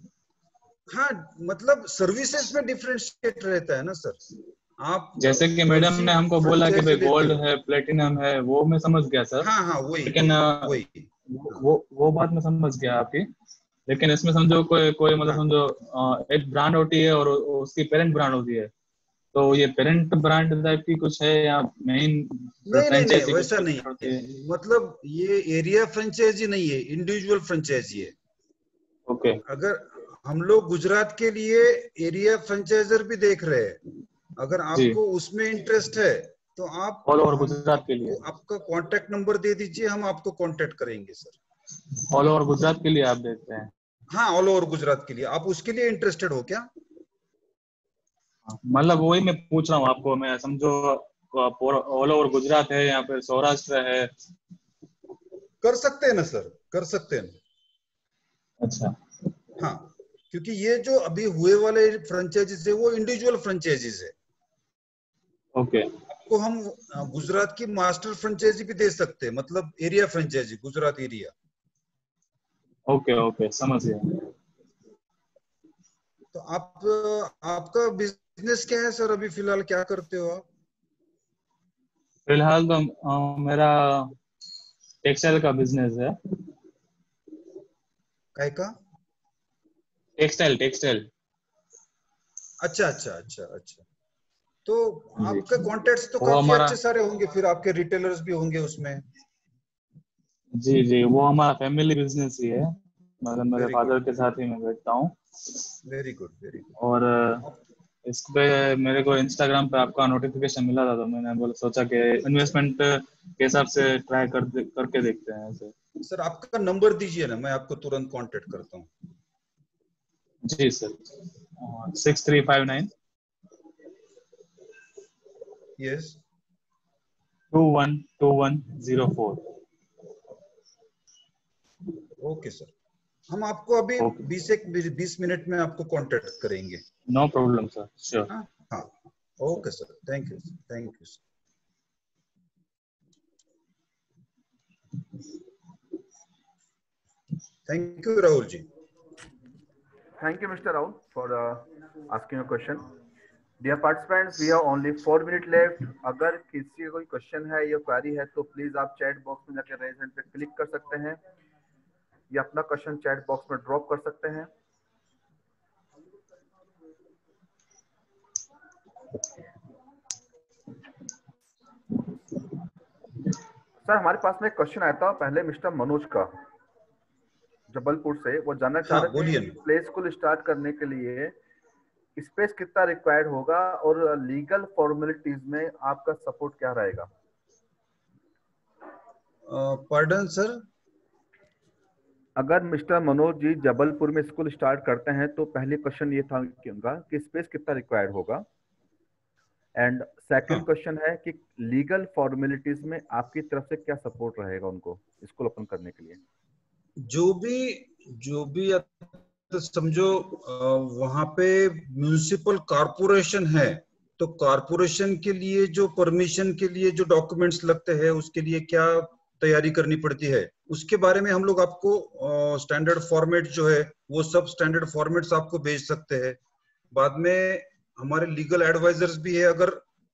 हाँ, मतलब सर्विसेज में डिफरेंशिएट रहता है ना सर। आप जैसे कि मैडम ने हमको बोला कि भाई गोल्ड है, प्लेटिनम है, वो मैं समझ गया सर। हाँ वही, लेकिन वही वो बात मैं समझ गया आपकी। लेकिन इसमें समझो कोई मतलब समझो एक ब्रांड होती है और उसकी पेरेंट ब्रांड होती है, तो ये पेरेंट ब्रांड टाइप की कुछ है या मेन नहीं, वैसा नहीं है। मतलब ये एरिया फ्रेंचाइजी नहीं है, इंडिविजुअल फ्रेंचाइजी है। ओके। अगर हम लोग गुजरात के लिए एरिया फ्रेंचाइजर भी देख रहे हैं, अगर आपको उसमें इंटरेस्ट है तो आप ऑल ओवर गुजरात के लिए आपका कांटेक्ट नंबर दे दीजिए, हम आपको कांटेक्ट करेंगे सर। ऑल ओवर गुजरात के लिए आप देखते हैं? हाँ, ऑल ओवर गुजरात के लिए। आप उसके लिए इंटरेस्टेड हो क्या? मतलब वही मैं पूछ रहा हूँ आपको, मैं समझो ऑल ओवर गुजरात है, यहाँ पे सौराष्ट्र है। कर सकते हैं ना सर, कर सकते हैं। अच्छा। हाँ, क्योंकि ये जो अभी हुए वाले फ्रेंचाइजीज है वो इंडिविजुअल फ्रेंचाइजीज है। ओके। आपको हम गुजरात की मास्टर फ्रेंचाइजी भी दे सकते हैं, मतलब area franchisee, Gujarat area. Okay okay, समझ गया। तो आपका बिजनेस क्या है सर? अभी फिलहाल क्या करते हो आप? फिलहाल तो मेरा टेक्सटाइल का बिजनेस है। काय का? Textile textile. अच्छा अच्छा अच्छा अच्छा। तो जी, आपके कॉन्टेक्ट्स तो वो काफी हमारा, अच्छे सारे होंगे, फिर आपके रिटेलर्स भी होंगे उसमें। जी जी, वो हमारा फैमिली बिजनेस ही है। मतलब मेरे वेरी गुड, फादर के साथ ही मैं बैठता हूँ। Very good, very good. और इस पे मेरे को इंस्टाग्राम पे आपका नोटिफिकेशन मिला था, तो मैंने बोला सोचा कि इन्वेस्टमेंट के हिसाब से ट्राई करके देखते हैं ऐसे। सर आपका नंबर दीजिए ना, मैं आपको तुरंत कांटेक्ट करता हूँ। जी सर, 6359 यस। 212104। ओके सर, हम आपको अभी ओके, 20 मिनट में आपको कांटेक्ट करेंगे। No problem sir, sure. हाँ हाँ। Okay sir, thank you, thank you sir. Thank you Rahul ji. Thank you, Mr. Raul, for asking a question. Dear participants, we have only 4 minutes left. अगर किसी का कोई question है या क्वेरी है तो प्लीज आप चैट बॉक्स में जाकर रेज हैंड पे क्लिक कर सकते हैं या अपना क्वेश्चन चैट बॉक्स में ड्रॉप कर सकते हैं। सर हमारे पास में एक क्वेश्चन आया था पहले मिस्टर मनोज का, जबलपुर से। वो जानना चाह हाँ रहे थे बोलिए कि ना। प्ले स्कूल स्टार्ट करने के लिए स्पेस कितना रिक्वायर्ड होगा और लीगल फॉर्मेलिटीज में आपका सपोर्ट क्या रहेगा। Pardon sir. अगर मिस्टर मनोज जी जबलपुर में स्कूल स्टार्ट करते हैं तो पहले क्वेश्चन ये था कि उनका कि स्पेस कितना रिक्वायर्ड होगा, एंड सेकंड हाँ, क्वेश्चन है कि लीगल फॉर्मेलिटीज में आपकी तरफ से क्या सपोर्ट रहेगा उनको स्कूल ओपन करने के लिए। जो भी आप तो समझो वहां पे म्यूनिसिपल कॉरपोरेशन है, तो कॉरपोरेशन के लिए जो परमिशन के लिए जो डॉक्यूमेंट्स लगते हैं उसके लिए क्या तैयारी करनी पड़ती है, उसके बारे में हम लोग आपको स्टैंडर्ड फॉर्मेट जो है वो सब स्टैंडर्ड फॉर्मेट्स आपको भेज सकते हैं। बाद में हमारे लीगल एडवाइजर्स भी है। अगर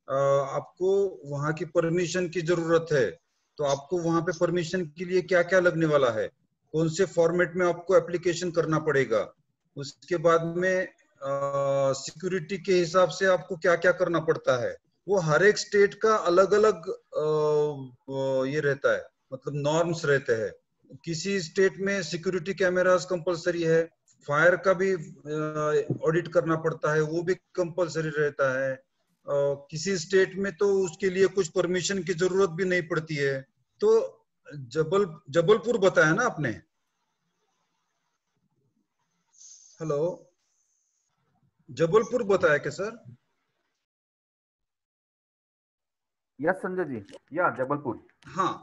आपको वहां की परमिशन की जरूरत है तो आपको वहां पे परमिशन के लिए क्या क्या लगने वाला है, कौन से फॉर्मेट में आपको एप्लीकेशन करना पड़ेगा, उसके बाद में सिक्योरिटी के हिसाब से आपको क्या क्या करना पड़ता है, वो हर एक स्टेट का अलग अलग ये रहता है, मतलब नॉर्म्स रहते हैं। किसी स्टेट में सिक्योरिटी कैमरास कंपलसरी है, फायर का भी ऑडिट करना पड़ता है, वो भी कंपलसरी रहता है। किसी स्टेट में तो उसके लिए कुछ परमिशन की जरूरत भी नहीं पड़ती है। तो जबलपुर बताया ना आपने? हेलो, जबलपुर बताया क्या सर? यस संजय जी, या जबलपुर। हाँ,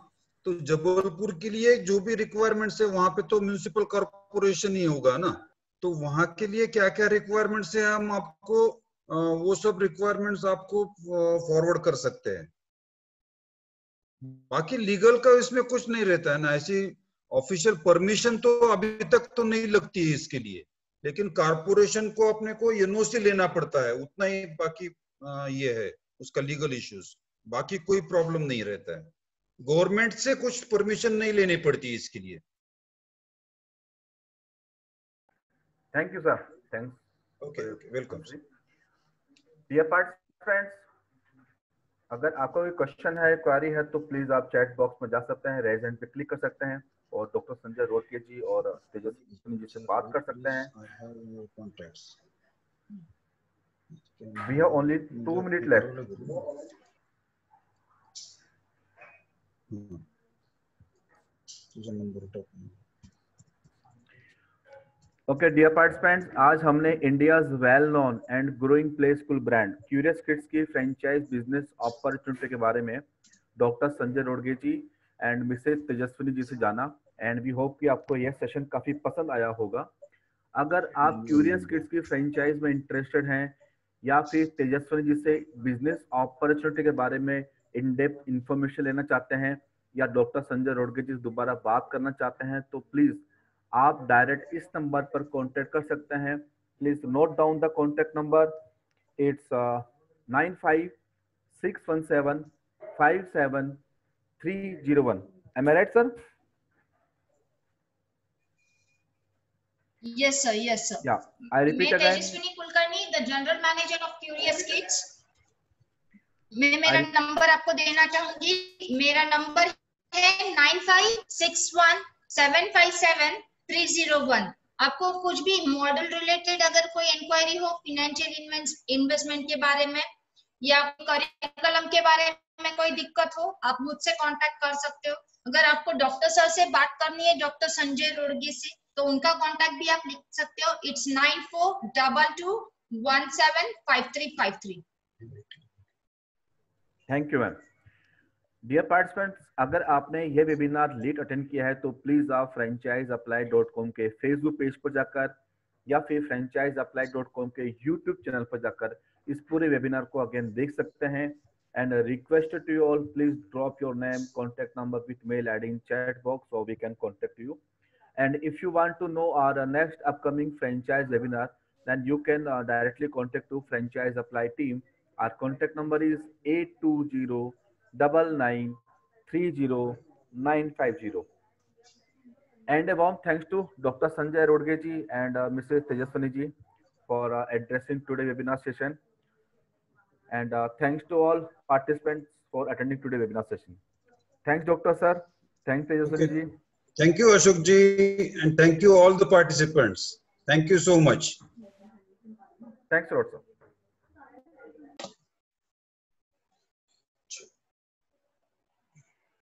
तो जबलपुर के लिए जो भी रिक्वायरमेंट्स है वहां पे तो म्यूनिसिपल कॉर्पोरेशन ही होगा ना। तो वहां के लिए क्या क्या रिक्वायरमेंट्स है हम आपको वो सब रिक्वायरमेंट्स आपको फॉरवर्ड कर सकते हैं। बाकी लीगल का इसमें कुछ नहीं रहता है ना, ऐसी ऑफिशियल परमिशन तो अभी तक तो नहीं लगती है इसके लिए, लेकिन कारपोरेशन को अपने को एनओसी लेना पड़ता है उतना ही। बाकी ये है उसका लीगल इश्यूज, बाकी कोई प्रॉब्लम नहीं रहता है। गवर्नमेंट से कुछ परमिशन नहीं लेनी पड़ती इसके लिए। Thank you sir, thanks okay for okay, welcome answering. Sir. Dear participants, अगर आपका कोई क्वेश्चन है क्वेरी है तो प्लीज आप चैट बॉक्स में जा सकते हैं, रेज हैंड पे क्लिक कर सकते हैं और डॉक्टर संजय रोडके जी और तेजस्वी जी से बात कर सकते हैं। We have only 2 minute left. तुझा नंबर टाक. ओके डियर पार्टिसिपेंट्स, आज हमने India's well known and growing play school brand curious kids की फ्रेंचाइज बिजनेस अपॉर्चुनिटी के बारे में doctor Sanjay Rodge ji and Mrs Tejaswini ji से जाना। एंड वी होप कि आपको यह सेशन काफी पसंद आया होगा। अगर आप क्यूरियस किड्स की फ्रेंचाइज में इंटरेस्टेड हैं या फिर तेजस्विनी जी से बिजनेस अपॉर्चुनिटी के बारे में इन डेप्थ इंफॉर्मेशन लेना चाहते हैं या डॉक्टर संजय रोडगे जी से दोबारा बात करना चाहते हैं, तो प्लीज आप डायरेक्ट इस नंबर पर कांटेक्ट कर सकते हैं। Please note down the contact number, it's 9561757301। Am I right, sir? Yes, sir. Yes, sir. Yeah, I repeat मैं again. Tejaswini Kulkarni, the general manager of Curious Kids. मैं मेरा नंबर आपको देना चाहूंगी। मेरा नंबर है 9561757301। आपको कुछ भी मॉडल रिलेटेड अगर कोई इंक्वायरी हो, फाइनेंशियल इन्वेस्टमेंट के बारे में या करिकुलम के बारे में कोई दिक्कत हो, आप मुझसे कांटेक्ट कर सकते हो। अगर आपको डॉक्टर सर से बात करनी है, डॉक्टर संजय रोडगे से, तो उनका कांटेक्ट भी आप लिख सकते हो। It's 9422175353। Thank you ma'am. Dear participants, अगर आपने यह वेबिनार लेट अटेंड किया है तो प्लीज आप franchiseapply.com के फेसबुक पेज पर जाकर या फिर franchiseapply.com के यूट्यूब चैनल पर जाकर इस पूरे वेबिनार को अगेन देख सकते हैं। And request to you all, please drop your name, contact number with mail ID in chat box so we can contact you. And if you want to know our next upcoming franchise webinar, then you can directly contact to Franchise Apply team. Our contact number is 8209930950. And a warm thanks to Dr. Sanjay Rodge ji and Mrs. Tejaswini ji for addressing today's webinar session. And thanks to all participants for attending today's webinar session. Thanks, Dr. Sir. Thanks, Tejaswini ji. Thank you, Ashok ji, and thank you all the participants. Thank you so much. Thanks a lot, sir.